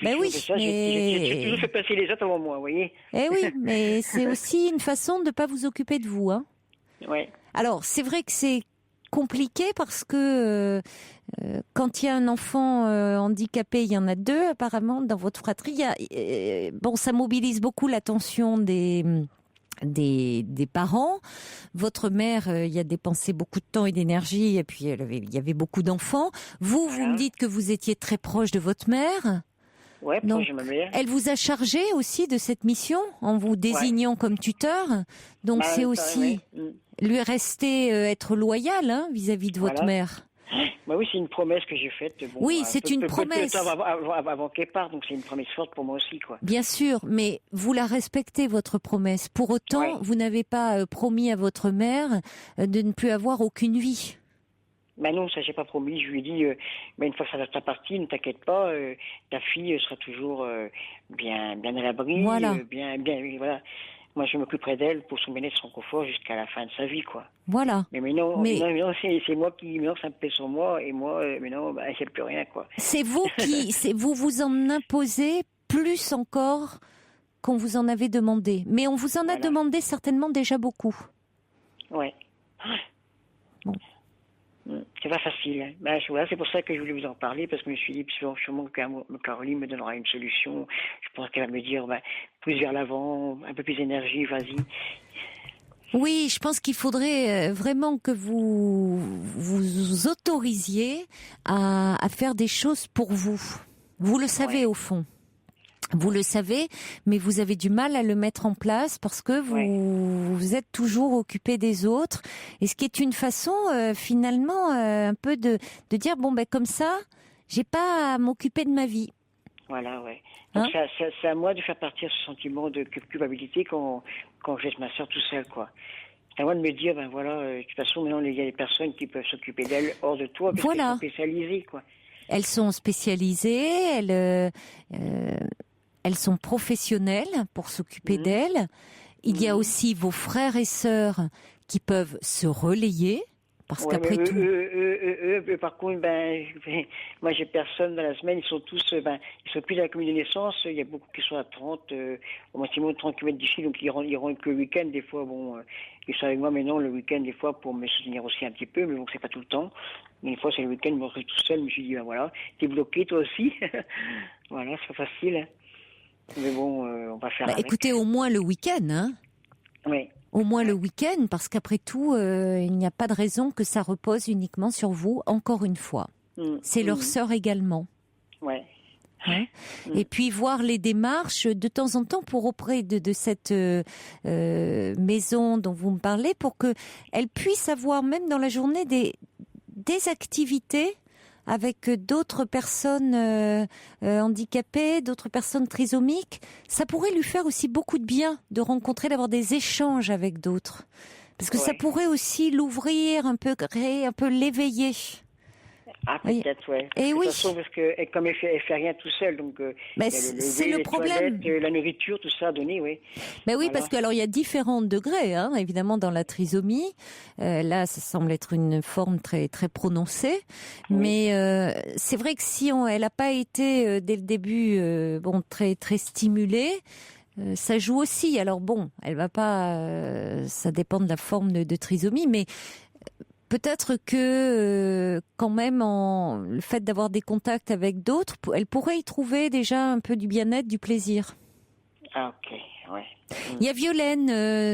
Ben oui, fait ça. mais- J'ai toujours fait passer les autres avant moi, vous voyez. Eh oui, mais c'est aussi une façon de ne pas vous occuper de vous, hein. Ouais. Alors, c'est vrai que c'est compliqué parce que quand il y a un enfant handicapé, il y en a deux apparemment dans votre fratrie. Bon, ça mobilise beaucoup l'attention des parents. Votre mère y a dépensé beaucoup de temps et d'énergie, et puis il y avait beaucoup d'enfants. Vous me dites que vous étiez très proche de votre mère. Ouais, Donc, proche de ma mère. Elle vous a chargé aussi de cette mission en vous désignant comme tuteur. Donc Bah, c'est ça, aussi ouais. lui rester être loyal, hein, vis-à-vis de votre Voilà. mère. Bah oui, c'est une promesse que j'ai faite. Bon, Oui, c'est une peu de promesse. temps avant qu'elle parte, donc c'est une promesse forte pour moi aussi, quoi. Bien sûr, mais vous la respectez, votre promesse. Pour autant, Ouais. vous n'avez pas promis à votre mère de ne plus avoir aucune vie. Ben non, ça j'ai pas promis. Je lui ai dit, ben une fois que ça sera parti, ne t'inquiète pas, ta fille sera toujours bien à l'abri, Voilà. oui, voilà. Moi, je m'occuperai d'elle pour son bien-être, son confort jusqu'à la fin de sa vie, quoi. Voilà. Mais maintenant, Mais- non, c'est moi qui, maintenant ça me pèse sur moi, et moi, maintenant, ben, c'est plus rien, quoi. C'est vous vous en imposez plus encore qu'on vous en avait demandé. Mais on vous en a Voilà. demandé certainement déjà beaucoup. Ouais. Bon. C'est pas facile. Hein. Ben, voilà, c'est pour ça que je voulais vous en parler, parce que je me suis dit, sûrement que Caroline me donnera une solution. Je pense qu'elle va me dire, ben, plus vers l'avant, un peu plus d'énergie, vas-y. Oui, je pense qu'il faudrait vraiment que vous vous autorisiez à faire des choses pour vous. Vous le savez Ouais. au fond. Vous le savez, mais vous avez du mal à le mettre en place parce que vous êtes toujours occupé des autres. Et ce qui est une façon, finalement, un peu de dire, bon, ben comme ça, j'ai pas à m'occuper de ma vie. Voilà, ouais. Hein? Donc c'est à moi de faire partir ce sentiment de culpabilité quand je laisse ma soeur tout seule, quoi. C'est à moi de me dire, ben voilà, de toute façon, maintenant, il y a des personnes qui peuvent s'occuper d'elle hors de toi, parce Voilà. qu'elles sont spécialisées, quoi. Elles sont spécialisées, elles sont professionnelles pour s'occuper Mhm. d'elles. Il y a Mhm. aussi vos frères et sœurs qui peuvent se relayer, parce Ouais, qu'après mais tout... eux, par contre, ben, moi, j'ai personne dans la semaine. Ils sont tous, ils sont plus dans la commune de naissance. Il y a beaucoup qui sont à 30, au maximum 30 km d'ici, donc ils rentrent que le week-end. Des fois, bon, ils sont avec moi maintenant le week-end, des fois, pour me soutenir aussi un petit peu, mais bon, c'est pas tout le temps. Mais une fois, c'est le week-end, je me retrouve tout seul. Je me suis dit, ben voilà, t'es bloqué toi aussi. Voilà, c'est pas facile. Hein. Mais bon, on va faire Bah, avec. écoutez, au moins le week-end, hein. Oui. Au moins le week-end, parce qu'après tout, il n'y a pas de raison que ça repose uniquement sur vous, encore une fois. C'est leur sœur également. Ouais. Hein. Et puis voir les démarches de temps en temps pour auprès de cette maison dont vous me parlez, pour que elle puisse avoir même dans la journée des activités avec d'autres personnes handicapées, d'autres personnes trisomiques. Ça pourrait lui faire aussi beaucoup de bien de rencontrer, d'avoir des échanges avec d'autres. Parce que ça pourrait aussi l'ouvrir un peu, créer un peu, l'éveiller. Ah, Oui. peut-être, ouais. Et De oui. toute façon, parce que comme elle fait rien tout seule, donc Mais il y a c'est lever, le les problème. toilettes, la nourriture, tout ça à donner, oui. Ben oui, Voilà. parce que alors il y a différents degrés, hein, évidemment dans la trisomie. Là, ça semble être une forme très très prononcée, Oui. mais c'est vrai que si elle n'a pas été dès le début bon très très stimulée. Ça joue aussi. Alors bon, elle va pas. Ça dépend de la forme de trisomie, mais peut-être que quand même, le fait d'avoir des contacts avec d'autres, elle pourrait y trouver déjà un peu du bien-être, du plaisir. Ah, ok, ouais. Il y a Violaine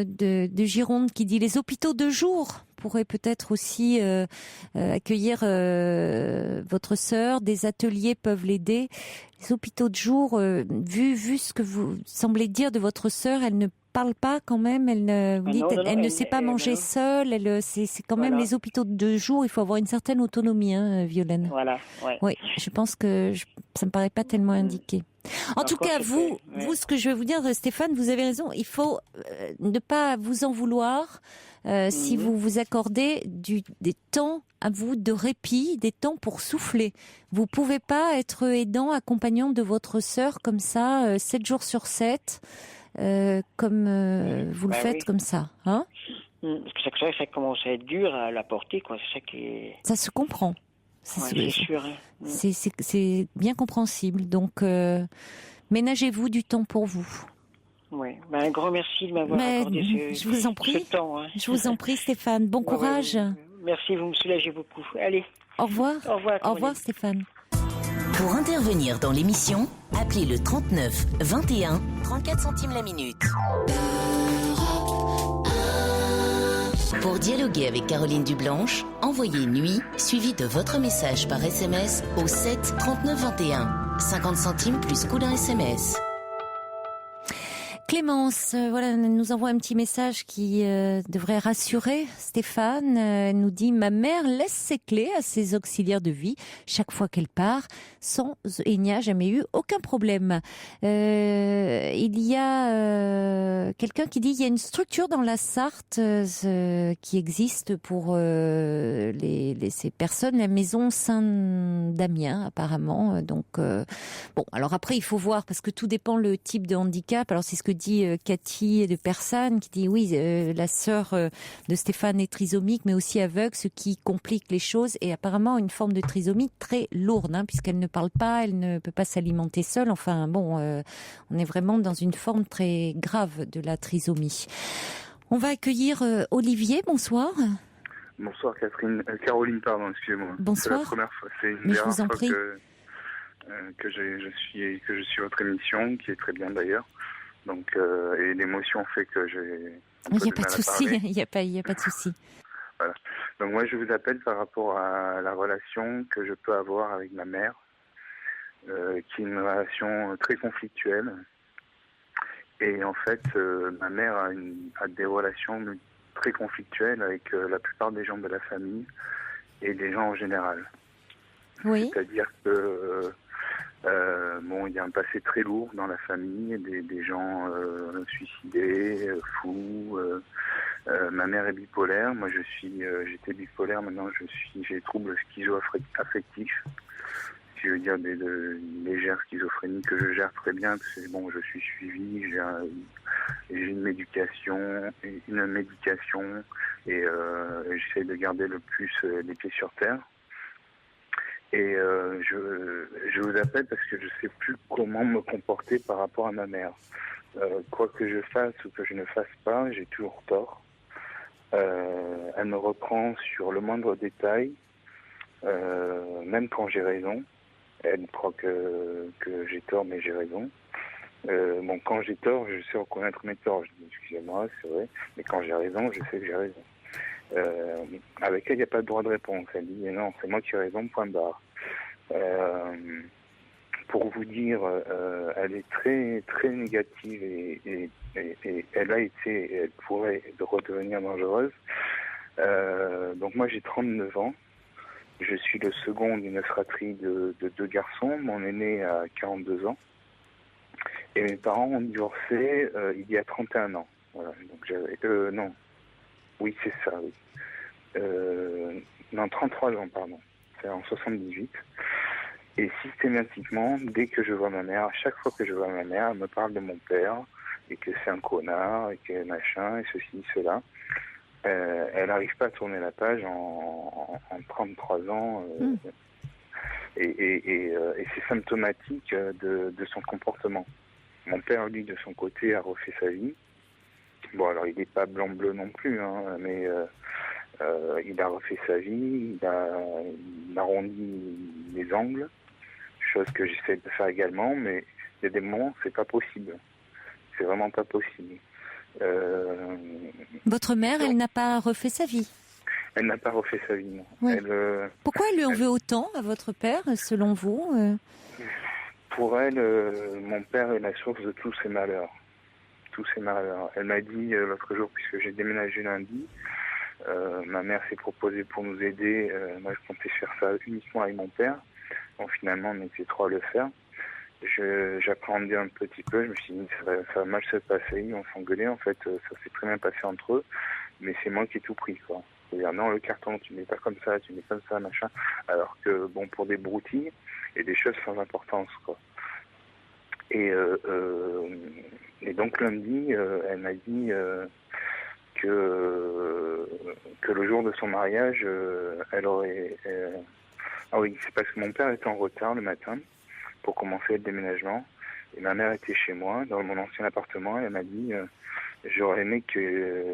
de Gironde qui dit les hôpitaux de jour pourraient peut-être aussi accueillir votre sœur. Des ateliers peuvent l'aider. Les hôpitaux de jour, vu ce que vous semblez dire de votre sœur, elle ne parle pas quand même. Elle ne, vous dites, elle ne sait pas manger seule. C'est quand même les hôpitaux de jour. Il faut avoir une certaine autonomie, hein, Violaine. Voilà, ouais. Oui, je pense que ça me paraît pas tellement indiqué. En tout cas, vous, ce que je vais vous dire, Stéphane, vous avez raison. Il faut ne pas vous en vouloir si vous vous accordez des temps à vous de répit, des temps pour souffler. Vous pouvez pas être aidant, accompagnant de votre sœur comme ça, 7 jours sur 7. comme vous le faites oui. comme ça, hein? Parce que ça commence à être dur à la porter, quoi. C'est ça qui est... Ça se comprend. c'est sûr. Hein. C'est bien compréhensible. Donc, ménagez-vous du temps pour vous. Oui. Un grand merci de m'avoir accordé je vous en prie. ce temps. Hein. Je vous en prie, Stéphane. Bon courage. Merci, vous me soulagez beaucoup. Allez. Au revoir. Au revoir. Au revoir, Stéphane. Pour intervenir dans l'émission, appelez le 39 21 34 centimes la minute. Pour dialoguer avec Caroline Dublanche, envoyez nuit suivi de votre message par SMS au 7 39 21. 50 centimes plus coût d'un SMS. Clémence, voilà, nous envoie un petit message qui devrait rassurer Stéphane. Elle nous dit: ma mère laisse ses clés à ses auxiliaires de vie chaque fois qu'elle part, et n'y a jamais eu aucun problème. Il y a quelqu'un qui dit: il y a une structure dans la Sarthe qui existe pour ces personnes, la maison Saint-Damien apparemment. Donc bon, alors après il faut voir parce que tout dépend le type de handicap. Alors c'est ce que dit Cathy de Persane, qui dit oui, la sœur de Stéphane est trisomique mais aussi aveugle, ce qui complique les choses, et apparemment une forme de trisomie très lourde, hein, puisqu'elle ne parle pas, elle ne peut pas s'alimenter seule. Enfin bon, on est vraiment dans une forme très grave de la trisomie. On va accueillir Olivier. Bonsoir. Bonsoir Caroline, pardon, excusez-moi. Bonsoir. C'est la première fois, c'est une Mais des je vous rares en fois prie. que je suis votre émission, qui est très bien d'ailleurs. Donc, et l'émotion fait que j'ai un Il peu n'y a de pas de mal à souci, parler. il y a pas de souci. Voilà. Donc moi, je vous appelle par rapport à la relation que je peux avoir avec ma mère, qui est une relation très conflictuelle. Et en fait, ma mère a des relations très conflictuelles avec la plupart des gens de la famille et des gens en général. Oui. C'est-à-dire que il y a un passé très lourd dans la famille, des gens suicidés, fous. Ma mère est bipolaire, moi j'étais bipolaire, maintenant j'ai des troubles schizo-affectifs, je veux dire une légère schizophrénie que je gère très bien, parce que bon, je suis suivi, j'ai une médication et j'essaie de garder le plus les pieds sur terre. Et je vous appelle parce que je ne sais plus comment me comporter par rapport à ma mère. Quoi que je fasse ou que je ne fasse pas, j'ai toujours tort. Elle me reprend sur le moindre détail, même quand j'ai raison. Elle croit que j'ai tort, mais j'ai raison. Quand j'ai tort, je sais reconnaître mes torts. Je dis excusez-moi, c'est vrai, mais quand j'ai raison, je sais que j'ai raison. Avec elle, il n'y a pas de droit de réponse. Elle dit non, c'est moi qui ai raison, point barre. Pour vous dire, elle est très très négative et elle pourrait redevenir dangereuse. Donc moi j'ai 39 ans, je suis le second d'une fratrie de 2 garçons, mon aîné a 42 ans et mes parents ont divorcé il y a 31 ans. Voilà, donc j'avais non. Oui, c'est ça, oui. 33 ans, pardon. C'est en 78. Et systématiquement, dès que je vois ma mère, à chaque fois que je vois ma mère, elle me parle de mon père, et que c'est un connard, et que machin, et ceci, cela. Elle n'arrive pas à tourner la page en 33 ans. Et c'est symptomatique de son comportement. Mon père, lui, de son côté, a refait sa vie. Bon, alors il n'est pas blanc-bleu non plus, hein, mais il a refait sa vie, il a arrondi les angles, chose que j'essaie de faire également, mais il y a des moments, c'est pas possible. C'est vraiment pas possible. Votre mère, elle n'a pas refait sa vie? Elle n'a pas refait sa vie, non. Oui. Pourquoi elle lui en veut autant à votre père, selon vous? Pour elle, mon père est la source de tous ses malheurs. Elle m'a dit l'autre jour, puisque j'ai déménagé lundi, ma mère s'est proposée pour nous aider. Moi, je comptais faire ça uniquement avec mon père. Bon, finalement, on était 3 à le faire. J'appréhendais un petit peu. Je me suis dit, ça va mal se passer. Ils vont s'engueuler. En fait, ça s'est très bien passé entre eux. Mais c'est moi qui ai tout pris, quoi. C'est-à-dire, non, le carton, tu mets pas comme ça, tu mets comme ça, machin. Alors que, bon, pour des broutilles et des choses sans importance, quoi. Et Et donc lundi, elle m'a dit que le jour de son mariage, elle aurait... Ah oui, c'est parce que mon père était en retard le matin pour commencer le déménagement. Et ma mère était chez moi, dans mon ancien appartement, et elle m'a dit j'aurais aimé que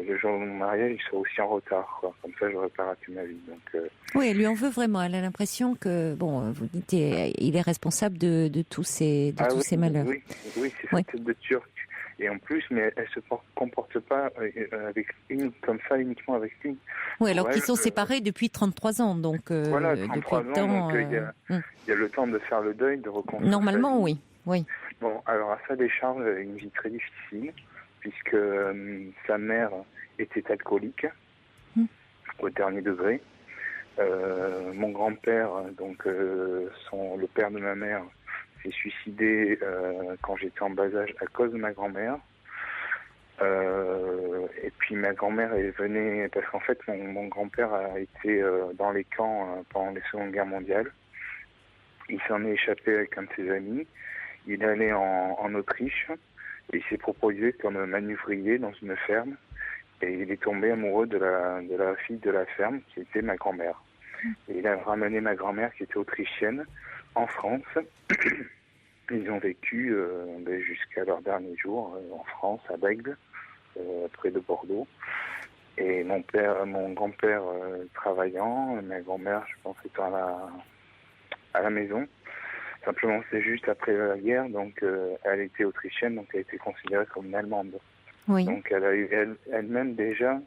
le jour de mon mariage, il soit aussi en retard, quoi. Comme ça, j'aurais pas raté ma vie. Donc, Oui, elle lui en veut vraiment. Elle a l'impression que, bon, vous dites, il est responsable de tous ces malheurs. Oui, c'est sa tête de Turc. Et en plus, mais elle se comporte pas comme ça uniquement avec lui. Oui, alors qu'ils sont séparés depuis 33 ans, donc voilà, 33 depuis le temps. Donc, il y a le temps de faire le deuil, de reconstruire. Normalement, oui. Bon, alors à sa décharge, une vie très difficile, puisque sa mère était alcoolique au dernier degré. Mon grand-père, donc le père de ma mère, s'est suicidé quand j'étais en bas âge à cause de ma grand-mère. Et puis ma grand-mère venait parce qu'en fait mon grand-père a été dans les camps pendant les Secondes Guerres mondiales. Il s'en est échappé avec un de ses amis. Il est allé en Autriche et il s'est proposé comme manœuvrier dans une ferme. Et il est tombé amoureux de la fille de la ferme qui était ma grand-mère. Et il a ramené ma grand-mère qui était autrichienne en France. Ils ont vécu jusqu'à leur dernier jour en France, à Bègle, près de Bordeaux. Et mon grand-père travaillant, ma grand-mère, je pense, étant à la maison. Simplement, c'est juste après la guerre, donc elle était autrichienne, donc elle était considérée comme une Allemande. Oui. Donc elle a eu elle-même déjà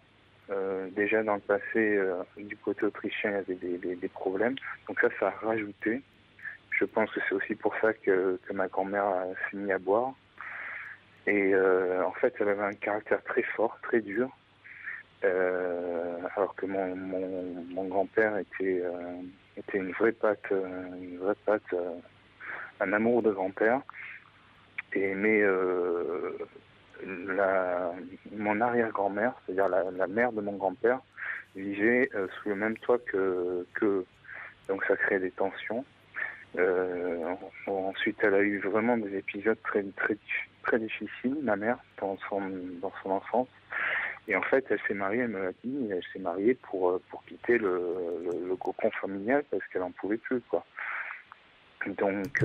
dans le passé, du côté autrichien, il y avait des problèmes. Donc ça a rajouté. Je pense que c'est aussi pour ça que ma grand-mère s'est mise à boire. Et en fait, elle avait un caractère très fort, très dur. Alors que mon grand-père était une vraie patte, un amour de grand-père. Et mon arrière-grand-mère, c'est-à-dire la mère de mon grand-père, vivait sous le même toit que donc ça créait des tensions. Ensuite, elle a eu vraiment des épisodes très, très, très difficiles, ma mère, dans son enfance. Et en fait, elle s'est mariée, elle me l'a dit, elle s'est mariée pour quitter le cocon familial parce qu'elle n'en pouvait plus, quoi. Donc,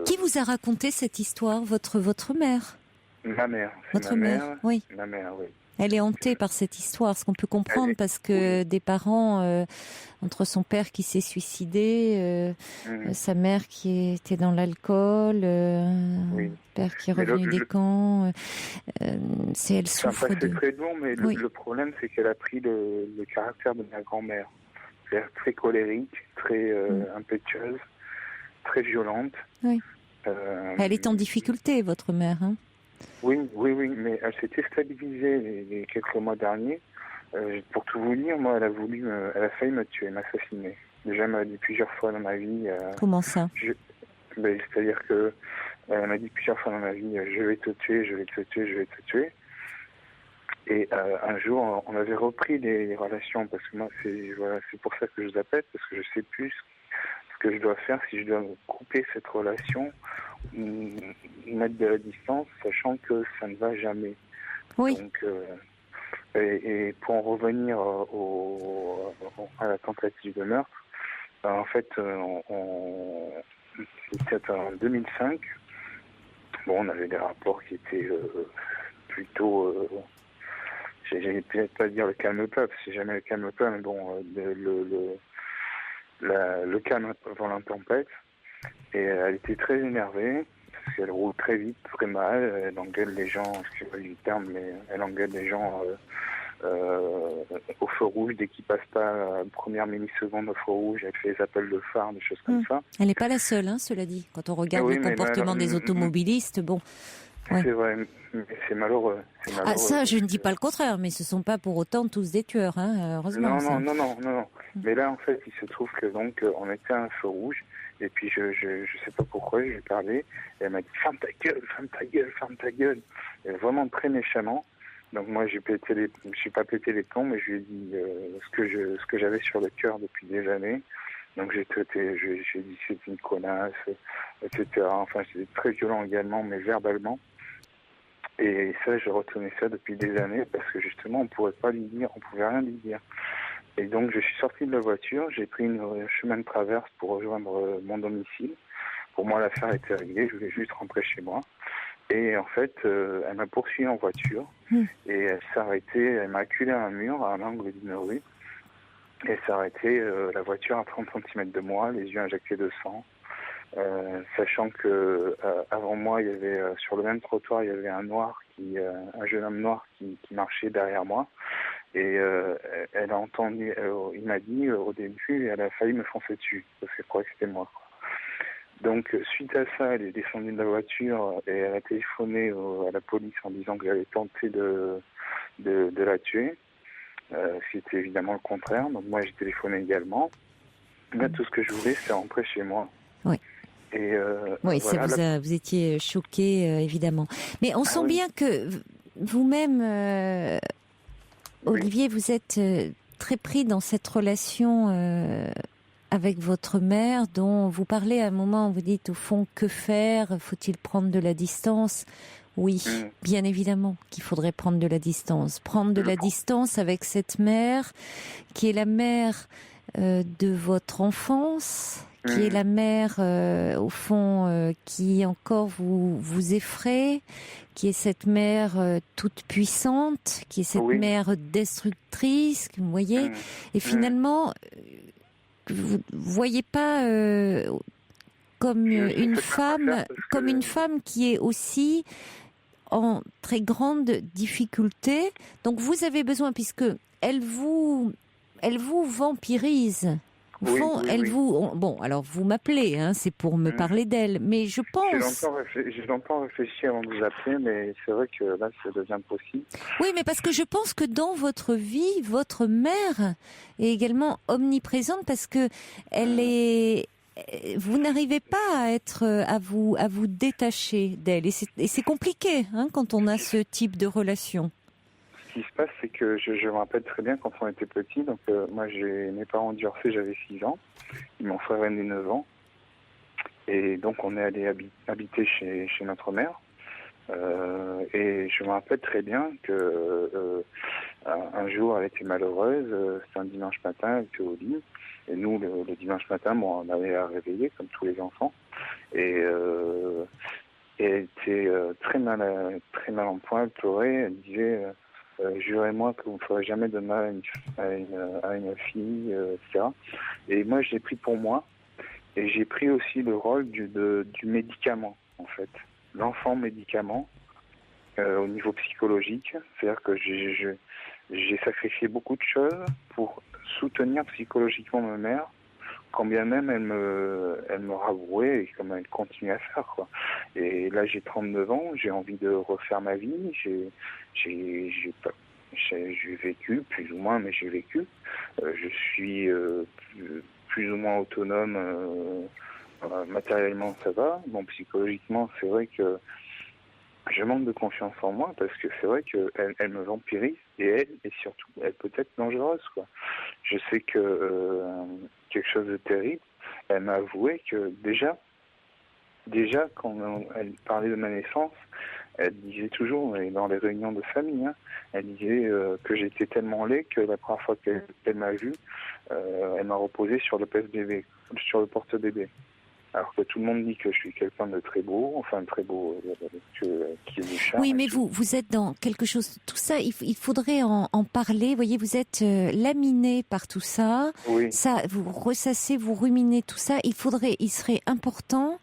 qui vous a raconté cette histoire, votre mère? Ma mère. Votre mère, oui. Ma mère, oui. Elle est hantée par cette histoire, ce qu'on peut comprendre, parce que des parents, entre son père qui s'est suicidé, sa mère qui était dans l'alcool, père qui est revenu des camps, elle souffre de... C'est très long, mais le problème, c'est qu'elle a pris le caractère de ma grand-mère. C'est-à-dire très colérique, très impétueuse, très violente. Oui. Elle est en difficulté, votre mère, hein? Oui, mais elle s'était stabilisée les quelques mois derniers. Pour tout vous dire, moi, elle a failli me tuer, m'assassiner. Déjà, elle m'a dit plusieurs fois dans ma vie... Comment ça? C'est-à-dire que elle m'a dit plusieurs fois dans ma vie, je vais te tuer, je vais te tuer, je vais te tuer. Et un jour, on avait repris les relations, parce que moi, c'est pour ça que je vous appelle, parce que je sais plus ce que je dois faire, si je dois couper cette relation, mettre de la distance, sachant que ça ne va jamais. Oui. Donc, et pour en revenir à la tentative de meurtre, en fait, c'était en 2005. Bon, on avait des rapports qui étaient plutôt... j'ai peut-être pas dire le calme-plat, parce que c'est jamais le calme-plat, mais bon, le calme avant l'intempête. Et elle était très énervée, parce qu'elle roule très vite, très mal, elle engueule les gens, excusez-moi du terme, mais elle engueule les gens au feu rouge, dès qu'ils passent pas la première milliseconde au feu rouge, elle fait les appels de phare, des choses comme ça. Elle n'est pas la seule, hein, cela dit. Quand on regarde le comportement des automobilistes, bon... Ouais. C'est vrai, mais c'est malheureux. Ah, ça, je ne dis pas le contraire, mais ce ne sont pas pour autant tous des tueurs, hein, heureusement. Non. Mais là, en fait, il se trouve que donc on était à un feu rouge, et puis je sais pas pourquoi, je lui ai parlé, et elle m'a dit « Ferme ta gueule, ferme ta gueule, ferme ta gueule !» Et vraiment très méchamment. Donc moi, je n'ai pas pété les plombs, mais je lui ai dit ce que j'avais sur le cœur depuis des années. Donc j'ai dit que c'était une connasse, etc. Enfin, c'était très violent également, mais verbalement. Et ça, je retenais ça depuis des années parce que justement, on pouvait pas lui dire, on pouvait rien lui dire. Et donc, je suis sorti de la voiture, j'ai pris un chemin de traverse pour rejoindre mon domicile. Pour moi, l'affaire était réglée, je voulais juste rentrer chez moi. Et en fait, elle m'a poursuivi en voiture et elle s'est arrêtée, elle m'a acculé à un mur à l'angle d'une rue. Et s'est arrêtée, la voiture à 30 cm de moi, les yeux injectés de sang. Sachant que avant moi, il y avait sur le même trottoir, il y avait un jeune homme noir qui marchait derrière moi. Et elle a entendu, il m'a dit au début, elle a failli me foncer dessus parce qu'elle croyait que c'était moi. Donc suite à ça, elle est descendue de la voiture et elle a téléphoné à la police en disant que j'avais tenté de la tuer. C'était évidemment le contraire. Donc moi, j'ai téléphoné également. Là, tout ce que je voulais, c'est rentrer chez moi. Oui. Et oui, voilà, ça vous étiez choqué, évidemment. Mais on sent bien que vous-même, Olivier, vous êtes très pris dans cette relation avec votre mère, dont vous parlez à un moment, vous dites au fond, que faire? Faut-il prendre de la distance? Oui, bien évidemment qu'il faudrait prendre de la distance. Prendre de la distance avec cette mère qui est la mère de votre enfance, qui est la mère, au fond, qui encore vous effraie, qui est cette mère toute puissante, qui est cette mère destructrice, vous voyez. Et finalement, vous voyez pas comme une femme qui est aussi en très grande difficulté. Donc vous avez besoin, puisque elle vous vampirise. Au fond, bon, alors vous m'appelez, hein, c'est pour me parler d'elle, mais je pense... J'ai longtemps réfléchi avant de vous appeler, mais c'est vrai que là, ça devient possible. Oui, mais parce que je pense que dans votre vie, votre mère est également omniprésente parce que vous n'arrivez pas à vous détacher d'elle, et c'est compliqué, hein, quand on a ce type de relation. Ce qui se passe, c'est que je me rappelle très bien quand on était petit. Donc moi, mes parents ont divorcé, j'avais 6 ans. Mon frère aîné 9 ans. Et donc on est allé habiter chez notre mère. Et je me rappelle très bien que un jour, elle était malheureuse. C'était un dimanche matin, elle était au lit. Et nous, le dimanche matin, on allait la réveiller, comme tous les enfants. Et elle était très mal en point. Elle pleurait. Elle disait... jurez-moi que vous ne ferez jamais de mal à une fille, etc. Et moi, je l'ai pris pour moi. Et j'ai pris aussi le rôle du médicament, en fait. L'enfant médicament, au niveau psychologique. C'est-à-dire que j'ai sacrifié beaucoup de choses pour soutenir psychologiquement ma mère, quand bien même elle me rabrouait et comme elle continue à faire, quoi. Et là, j'ai 39 ans, j'ai envie de refaire ma vie, j'ai vécu, plus ou moins, mais j'ai vécu. Je suis plus ou moins autonome, matériellement ça va. Bon, psychologiquement, c'est vrai que je manque de confiance en moi parce que c'est vrai qu'elle me vampirise et surtout, elle peut être dangereuse, quoi. Je sais que quelque chose de terrible, elle m'a avoué que déjà quand elle parlait de ma naissance, elle disait toujours, et dans les réunions de famille, hein, elle disait que j'étais tellement laid que la première fois qu'elle m'a vu, elle m'a reposé sur le pèse-bébé, sur le porte-bébé. Alors que tout le monde dit que je suis quelqu'un de très beau, enfin très beau, qui est du charme. Oui, mais vous êtes dans quelque chose. Tout ça, il faudrait en parler. Vous voyez, vous êtes laminé par tout ça. Oui. Ça, vous ressassez, vous ruminez tout ça. Il serait important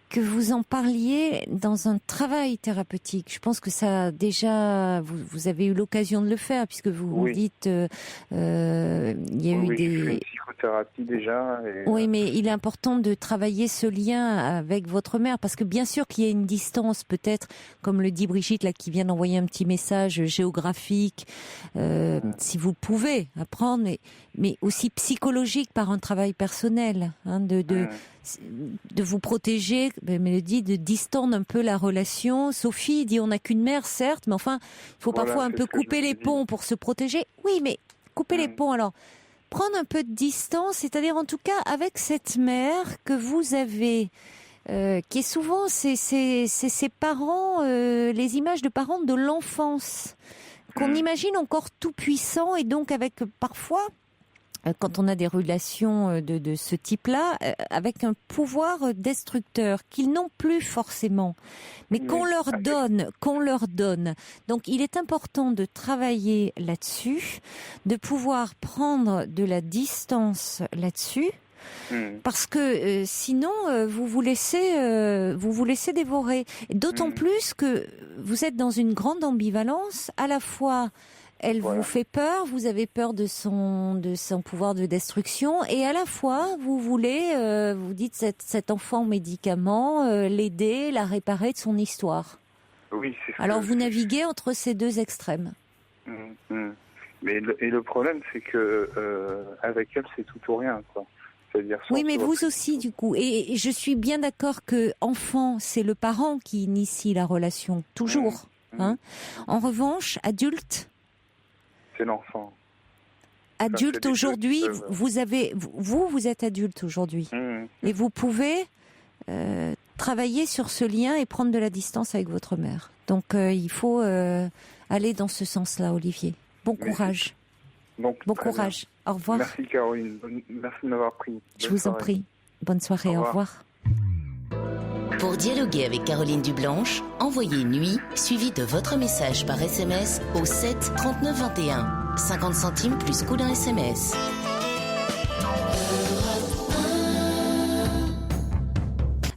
que vous en parliez dans un travail thérapeutique. Je pense que ça, déjà, vous avez eu l'occasion de le faire, puisque vous dites, il y a eu des... J'ai fait une psychothérapie déjà. Oui, mais il est important de travailler ce lien avec votre mère, parce que bien sûr qu'il y a une distance, peut-être, comme le dit Brigitte, là, qui vient d'envoyer un petit message géographique, si vous pouvez apprendre, mais aussi psychologique par un travail personnel, hein, de vous protéger, Mélodie, de distendre un peu la relation. Sophie dit on n'a qu'une mère, certes, mais enfin, il faut parfois un peu couper les ponts pour se protéger. Oui, mais couper les ponts, alors, prendre un peu de distance, c'est-à-dire en tout cas avec cette mère que vous avez qui est souvent ces parents, les images de parents de l'enfance, qu'on imagine encore tout puissants et donc avec parfois, quand on a des relations de ce type-là, avec un pouvoir destructeur qu'ils n'ont plus forcément, mais qu'on leur donne. Donc il est important de travailler là-dessus, de pouvoir prendre de la distance là-dessus, parce que sinon vous vous laissez dévorer. D'autant plus que vous êtes dans une grande ambivalence, à la fois elle vous fait peur, vous avez peur de son pouvoir de destruction, et à la fois vous voulez, vous dites cet enfant en médicaments, l'aider, la réparer de son histoire. Oui, c'est ça. Alors vous naviguez entre ces deux extrêmes. Mais le problème, c'est que avec elle, c'est tout ou rien, quoi. C'est-à-dire oui, mais vous aussi, du coup. Et je suis bien d'accord que enfant, c'est le parent qui initie la relation, toujours. Hein. En revanche, adulte. C'est l'enfant. Adulte aujourd'hui, vous êtes adulte aujourd'hui. Et vous pouvez travailler sur ce lien et prendre de la distance avec votre mère. Donc il faut aller dans ce sens-là, Olivier. Bon courage. Bon courage. Bien. Au revoir. Merci Caroline. Merci de m'avoir pris. Je vous en prie. Bonne soirée. Au revoir. Pour dialoguer avec Caroline Dublanche, envoyez nuit suivi de votre message par SMS au 7 39 21. 50 centimes plus coût d'un SMS.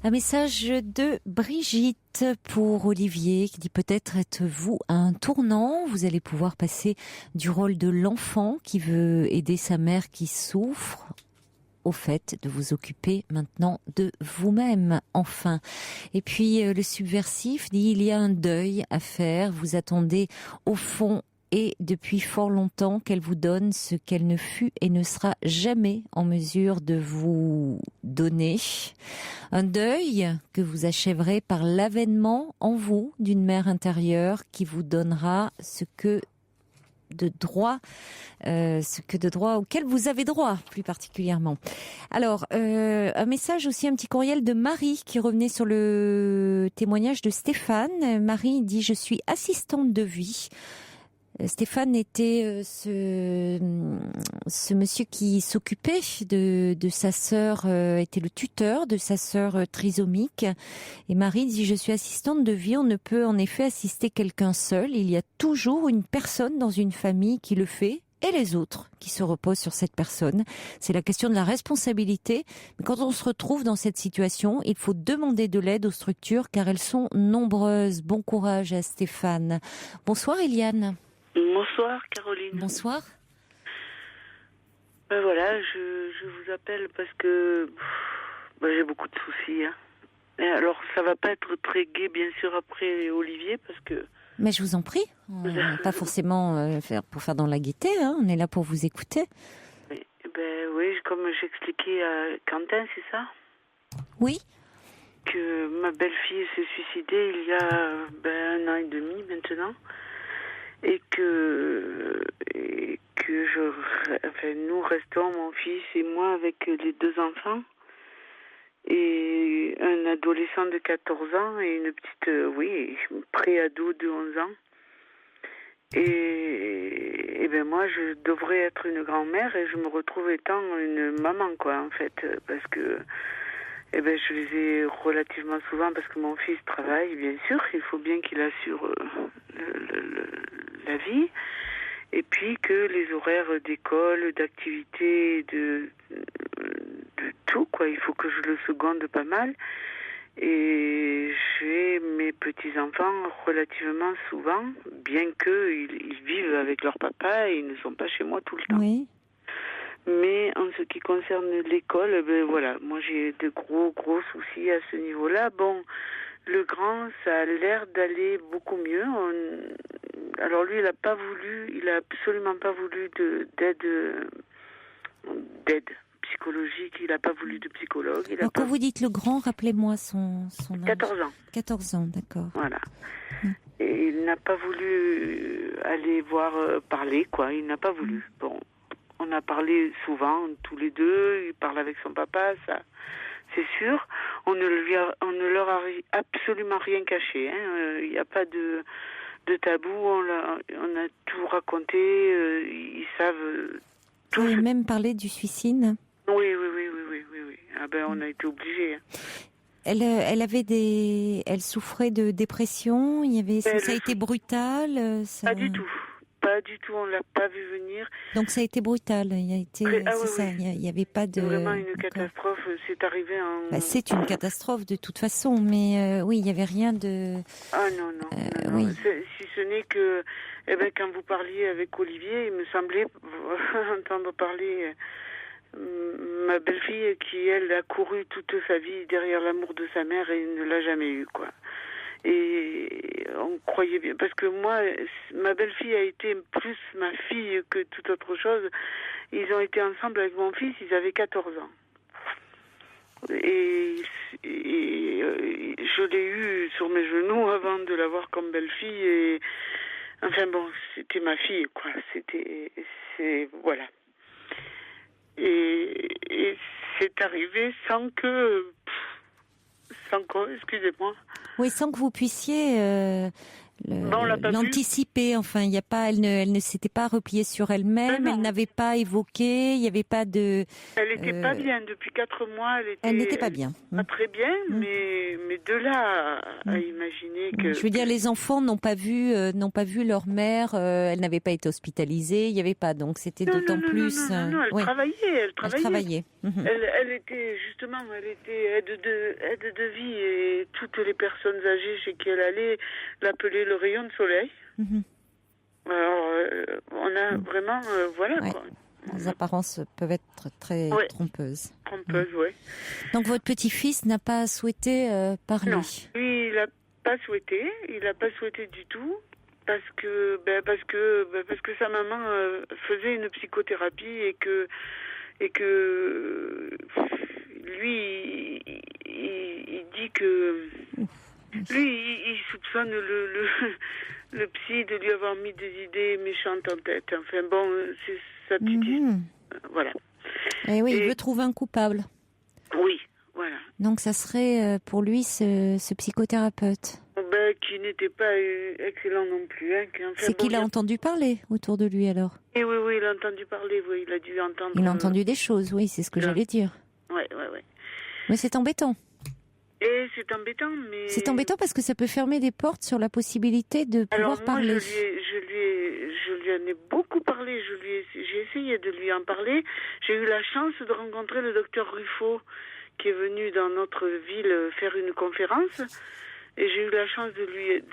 Un message de Brigitte pour Olivier qui dit peut-être êtes-vous à un tournant. Vous allez pouvoir passer du rôle de l'enfant qui veut aider sa mère qui souffre au fait de vous occuper maintenant de vous-même, enfin. Et puis le subversif dit il y a un deuil à faire. Vous attendez au fond et depuis fort longtemps qu'elle vous donne ce qu'elle ne fut et ne sera jamais en mesure de vous donner. Un deuil que vous achèverez par l'avènement en vous d'une mère intérieure qui vous donnera ce que de droit auquel vous avez droit plus particulièrement. Alors, un message aussi, un petit courriel de Marie qui revenait sur le témoignage de Stéphane. Marie dit « Je suis assistante de vie ». Stéphane était ce monsieur qui s'occupait de sa sœur, était le tuteur de sa sœur trisomique. Et Marie dit, je suis assistante de vie, on ne peut en effet assister quelqu'un seul. Il y a toujours une personne dans une famille qui le fait et les autres qui se reposent sur cette personne. C'est la question de la responsabilité. Mais quand on se retrouve dans cette situation, il faut demander de l'aide aux structures car elles sont nombreuses. Bon courage à Stéphane. Bonsoir Eliane. Bonsoir Caroline. Bonsoir. Ben voilà, je vous appelle parce que j'ai beaucoup de soucis. Hein. Et alors ça va pas être très gai bien sûr après Olivier parce que... Mais je vous en prie, pas forcément pour faire dans la gaieté, hein. On est là pour vous écouter. Oui, comme j'expliquais à Quentin, c'est ça ? Oui. Que ma belle-fille s'est suicidée il y a 1 an et demi maintenant. Et que nous restons, mon fils et moi, avec les 2 enfants et un adolescent de 14 ans et une petite, pré-ado de 11 ans. Et moi, je devrais être une grand-mère et je me retrouve étant une maman, quoi, en fait, parce que je les ai relativement souvent parce que mon fils travaille, bien sûr, il faut bien qu'il assure la vie, et puis que les horaires d'école, d'activité, de tout, quoi, il faut que je le seconde pas mal. Et j'ai mes petits-enfants relativement souvent, bien qu'ils vivent avec leur papa et ils ne sont pas chez moi tout le temps. Oui. Mais en ce qui concerne l'école, moi j'ai de gros soucis à ce niveau-là. Bon, le grand, ça a l'air d'aller beaucoup mieux. Alors lui, il a absolument pas voulu d'aide psychologique, il n'a pas voulu de psychologue. Alors quand vous dites le grand, rappelez-moi son âge. 14 ans. 14 ans, d'accord. Voilà. Et il n'a pas voulu aller parler, quoi. Il n'a pas voulu. Bon, on a parlé souvent, tous les deux. Il parle avec son papa, ça c'est sûr. On ne leur a absolument rien caché. Il n'y a pas de tabou. On a tout raconté. Ils savent tout. Vous avez même parlé du suicide. Oui. Ah ben, on a été obligés. Elle souffrait de dépression. Ça a été brutal. Pas du tout. Pas du tout, on l'a pas vu venir. Donc ça a été brutal. Il y avait pas de. C'est vraiment une catastrophe. C'est arrivé en. C'est une catastrophe de toute façon, mais oui, il y avait rien de. Ah non. Oui. Si ce n'est que, quand vous parliez avec Olivier, il me semblait entendre parler ma belle-fille qui elle a couru toute sa vie derrière l'amour de sa mère et ne l'a jamais eu, quoi. Et on croyait bien, parce que moi, ma belle-fille a été plus ma fille que toute autre chose. Ils ont été ensemble avec mon fils, ils avaient 14 ans. Et je l'ai eu sur mes genoux avant de l'avoir comme belle-fille. Et enfin bon, c'était ma fille, quoi. Voilà. Et c'est arrivé sans que, excusez-moi. Oui, sans que vous puissiez l'anticiper. Enfin, il y a pas, elle ne s'était pas repliée sur elle-même. Elle n'avait pas évoqué. Il n'y avait pas de. Elle n'était pas bien depuis 4 mois. Elle n'était pas bien. Pas très bien, mais de là à imaginer que. Je veux dire, les enfants n'ont pas vu leur mère. Elle n'avait pas été hospitalisée. Il n'y avait pas, donc c'était d'autant plus. Non, elle travaillait. Elle travaillait. Elle était justement, aide de vie et toutes les personnes âgées chez qui elle allait l'appelaient le rayon de soleil. Alors, on a vraiment, voilà, quoi. Les apparences peuvent être très trompeuses. Oui. Donc votre petit-fils n'a pas souhaité parler. Non, lui, il n'a pas souhaité. Il n'a pas souhaité du tout. Parce que sa maman faisait une psychothérapie et que lui, il dit que lui, il soupçonne le psy de lui avoir mis des idées méchantes en tête. Enfin bon, c'est sa petite histoire. Voilà. Et oui, il veut trouver un coupable. Oui, voilà. Donc ça serait pour lui ce psychothérapeute. Qui n'était pas excellent non plus. C'est qu'il a entendu parler autour de lui alors. Et oui, il a entendu parler, oui, il a dû entendre. Il a entendu des choses, oui, c'est ce que j'allais dire. Oui. Mais c'est embêtant. Et c'est embêtant, mais... C'est embêtant parce que ça peut fermer des portes sur la possibilité de pouvoir parler. Je lui en ai beaucoup parlé, j'ai essayé de lui en parler. J'ai eu la chance de rencontrer le docteur Ruffo, qui est venu dans notre ville faire une conférence. Et j'ai eu la chance de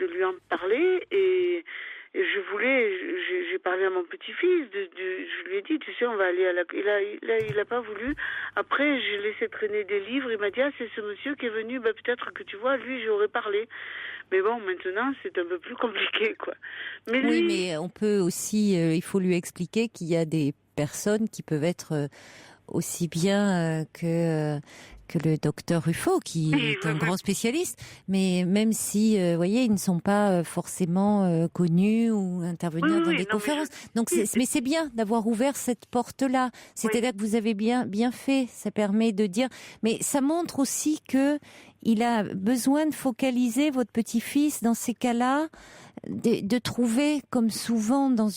lui en parler et j'ai parlé à mon petit-fils, je lui ai dit, tu sais, on va aller à la... Il a pas voulu. Après, j'ai laissé traîner des livres, il m'a dit, c'est ce monsieur qui est venu, peut-être que tu vois, lui, j'aurais parlé. Mais bon, maintenant, c'est un peu plus compliqué, quoi. Mais lui... Oui, mais on peut aussi, il faut lui expliquer qu'il y a des personnes qui peuvent être aussi bien que le docteur Ruffo, qui est un grand spécialiste, mais même si, vous voyez, ils ne sont pas forcément connus ou intervenir dans des conférences. Mais c'est bien d'avoir ouvert cette porte-là. C'est-à-dire que vous avez bien fait. Ça permet de dire, mais ça montre aussi que il a besoin de focaliser votre petit-fils dans ces cas-là, de trouver, comme souvent dans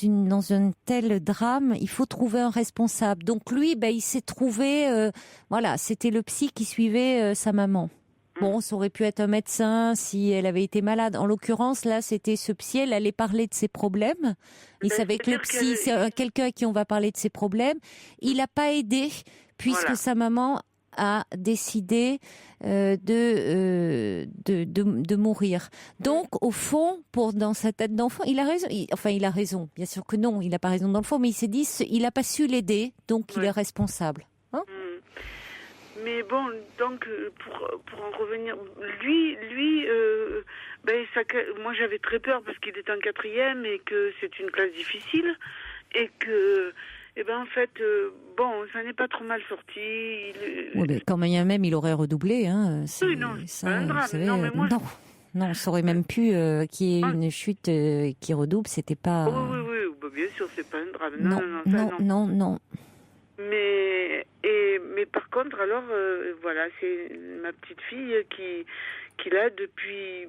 un tel drame, il faut trouver un responsable. Donc lui, il s'est trouvé, c'était le psy qui suivait sa maman. Bon, ça aurait pu être un médecin si elle avait été malade. En l'occurrence, là, c'était ce psy, elle allait parler de ses problèmes. Il savait que le psy, c'est quelqu'un à qui on va parler de ses problèmes. Il n'a pas aidé, puisque sa maman a décidé de mourir. Donc, au fond, dans sa tête d'enfant, il a raison. Il a raison. Bien sûr que non, il n'a pas raison dans le fond, mais il s'est dit, il n'a pas su l'aider, donc il est responsable. Hein? Mais bon, donc, pour en revenir, lui, moi j'avais très peur parce qu'il est en 4e et que c'est une classe difficile et que... en fait, ça n'est pas trop mal sorti. Oui, mais quand même, il aurait redoublé. Hein. Oui, non, c'est pas un drame. Savez, non, mais moi... non, ça aurait même pu qu'il y ait une chute qui redouble. C'était pas... Oui, bien sûr, c'est pas un drame. Non. Non. Mais mais par contre, alors, voilà, c'est ma petite fille qui l'a depuis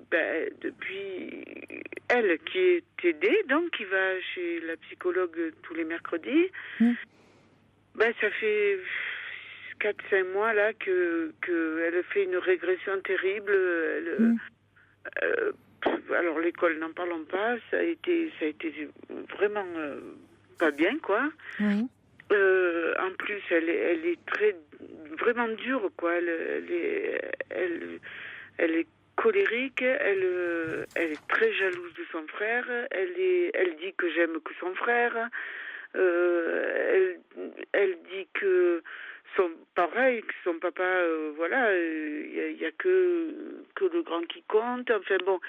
elle, qui est aidée, donc qui va chez la psychologue tous les mercredis. Ça fait 4-5 mois là que elle fait une régression terrible. Alors l'école, n'en parlons pas, ça a été vraiment pas bien, quoi. Oui. En plus, elle est vraiment dure, quoi. Elle est colérique, elle est très jalouse de son frère. Elle dit que j'aime que son frère. Elle dit que son papa, voilà, il y a que le grand qui compte. Enfin bon,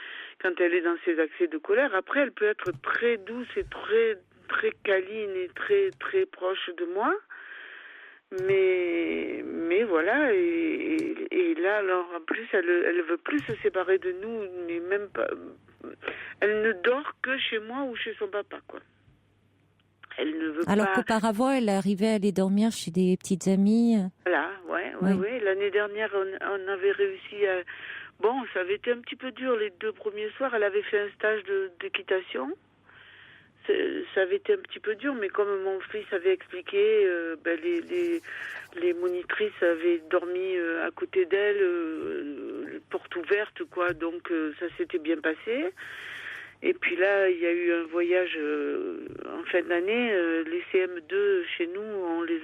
quand elle est dans ses accès de colère, après elle peut être très douce et très très câline et très très proche de moi. Mais voilà, et là alors en plus elle veut plus se séparer de nous, mais même pas. Elle ne dort que chez moi ou chez son papa, quoi. Elle ne veut alors pas. qu'auparavant, elle arrivait à aller dormir chez des petites amies. Voilà, ouais. L'année dernière, on avait réussi à... Bon, ça avait été un petit peu dur les 2 premiers soirs. Elle avait fait un stage d'équitation. Ça avait été un petit peu dur, mais comme mon fils avait expliqué, les monitrices avaient dormi à côté d'elle, porte ouverte, quoi. Donc ça s'était bien passé. Et puis là, il y a eu un voyage en fin d'année. Les CM2 chez nous, il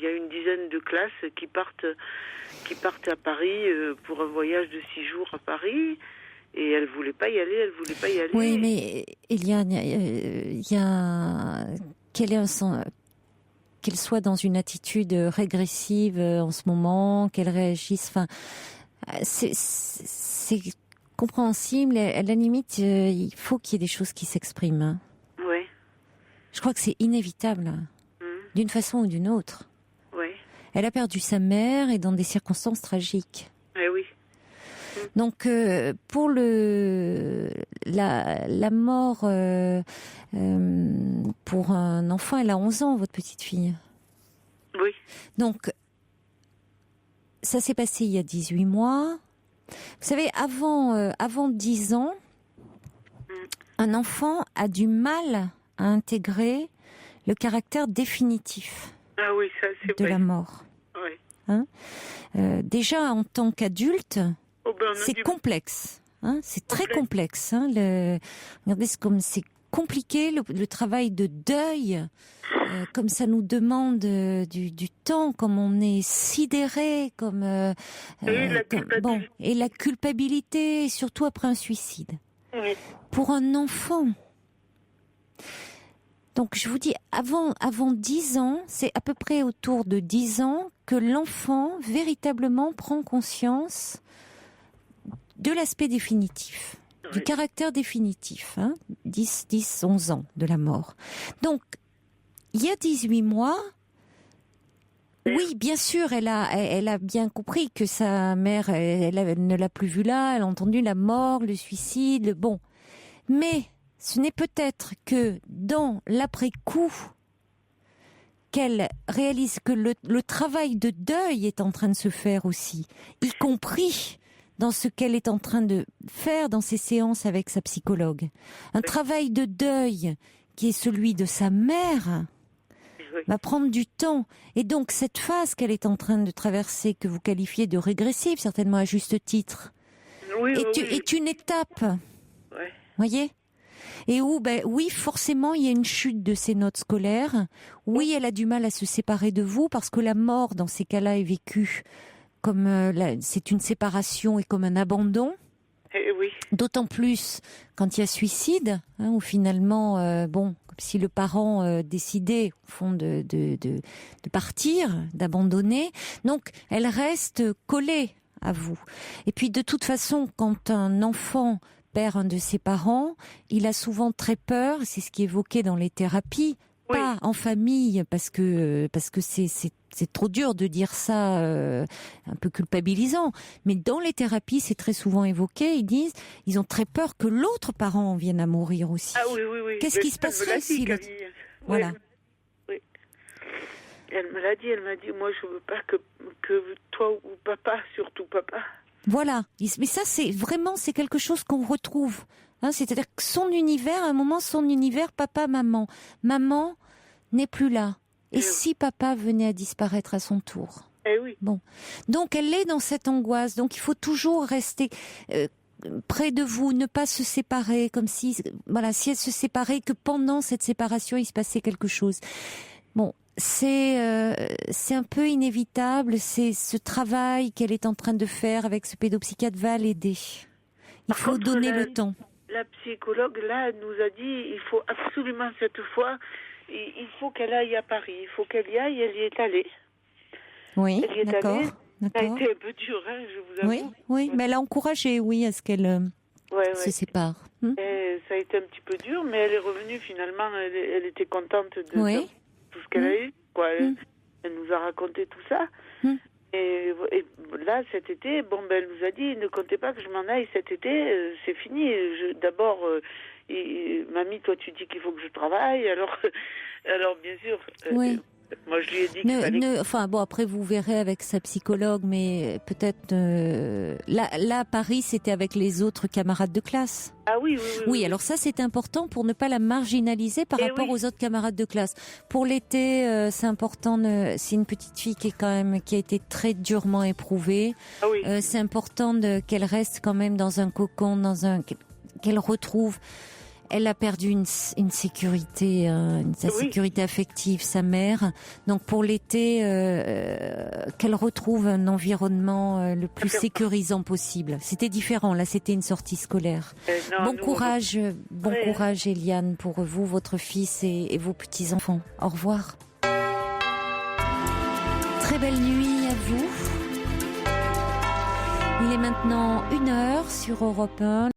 y a une dizaine de classes qui partent à Paris pour un voyage de 6 jours à Paris. Et elle voulait pas y aller. Oui, mais Eliane, il y a qu'elle soit dans une attitude régressive en ce moment, qu'elle réagisse. Enfin, c'est compréhensible. À la limite, il faut qu'il y ait des choses qui s'expriment. Hein. Oui. Je crois que c'est inévitable, d'une façon ou d'une autre. Oui. Elle a perdu sa mère et dans des circonstances tragiques. Eh oui. Donc, pour la mort pour un enfant, elle a 11 ans, votre petite fille. Oui. Donc, ça s'est passé il y a 18 mois. Vous savez, avant 10 ans, un enfant a du mal à intégrer le caractère définitif de la mort. Oui. Hein, déjà, en tant qu'adulte, c'est complexe. Hein, c'est très complexe. Hein, regardez, c'est compliqué le travail de deuil, comme ça nous demande du temps, comme on est sidéré, et la culpabilité, surtout après un suicide. Oui. Pour un enfant. Donc je vous dis, avant 10 ans, c'est à peu près autour de 10 ans que l'enfant véritablement prend conscience de l'aspect définitif, du caractère définitif, 10, 11 ans de la mort. Donc, il y a 18 mois, oui, bien sûr, elle a bien compris que sa mère, elle ne l'a plus vue là, elle a entendu la mort, le suicide, bon. Mais ce n'est peut-être que dans l'après-coup qu'elle réalise que le travail de deuil est en train de se faire aussi, y compris dans ce qu'elle est en train de faire dans ses séances avec sa psychologue. Un travail de deuil qui est celui de sa mère va prendre du temps. Et donc cette phase qu'elle est en train de traverser, que vous qualifiez de régressive, certainement à juste titre, est une étape. Voyez ? Et où, oui, forcément, il y a une chute de ses notes scolaires. Oui, elle a du mal à se séparer de vous parce que la mort, dans ces cas-là, est vécue comme c'est une séparation et comme un abandon. Oui. D'autant plus quand il y a suicide, où finalement, comme si le parent décidait au fond de partir, d'abandonner. Donc, elle reste collée à vous. Et puis, de toute façon, quand un enfant perd un de ses parents, il a souvent très peur, c'est ce qui est évoqué dans les thérapies, pas en famille, parce que c'est trop dur de dire ça, un peu culpabilisant. Mais dans les thérapies, c'est très souvent évoqué. Ils ont très peur que l'autre parent vienne à mourir aussi. Ah oui. Qu'est-ce qui se passerait si voilà. Oui. Elle me l'a dit, elle m'a dit, moi je veux pas que toi ou papa, surtout papa. Voilà. Mais ça, c'est quelque chose qu'on retrouve. Hein, c'est-à-dire que son univers, à un moment, son univers, papa, maman. Maman n'est plus là. Et si papa venait à disparaître à son tour? Eh oui. Bon. Donc elle est dans cette angoisse. Donc il faut toujours rester près de vous, ne pas se séparer, comme si, voilà, si elle se séparait, que pendant cette séparation, il se passait quelque chose. Bon. C'est un peu inévitable, c'est ce travail qu'elle est en train de faire avec ce pédopsychiatre va l'aider. Il faut donner le temps. La psychologue, là, nous a dit, il faut absolument cette fois, il faut qu'elle aille à Paris, il faut qu'elle y aille, elle y est allée. Oui, d'accord. Ça a été un peu dur, hein, je vous avoue. Oui, mais elle a encouragé, oui, à ce qu'elle se sépare. Et ça a été un petit peu dur, mais elle est revenue finalement, elle était contente de tout ce qu'elle a eu, quoi. Elle nous a raconté tout ça. Et là, cet été, elle nous a dit, ne comptez pas que je m'en aille cet été, c'est fini. D'abord, mamie, toi, tu dis qu'il faut que je travaille, alors bien sûr. Moi, je lui ai dit qu'il fallait... Enfin, bon, après, vous verrez avec sa psychologue, mais peut-être... Là, à Paris, c'était avec les autres camarades de classe. Ah oui. Oui, alors ça, c'est important pour ne pas la marginaliser par rapport aux autres camarades de classe. Pour l'été, c'est important, c'est une petite fille qui a été très durement éprouvée. Ah oui. C'est important qu'elle reste quand même dans un cocon, qu'elle retrouve... Elle a perdu une sécurité, sa sécurité affective, sa mère. Donc pour l'été, qu'elle retrouve un environnement le plus sécurisant possible. C'était différent, là c'était une sortie scolaire. Bon courage Eliane, pour vous, votre fils et vos petits-enfants. Au revoir. Très belle nuit à vous. Il est maintenant 1h sur Europe 1.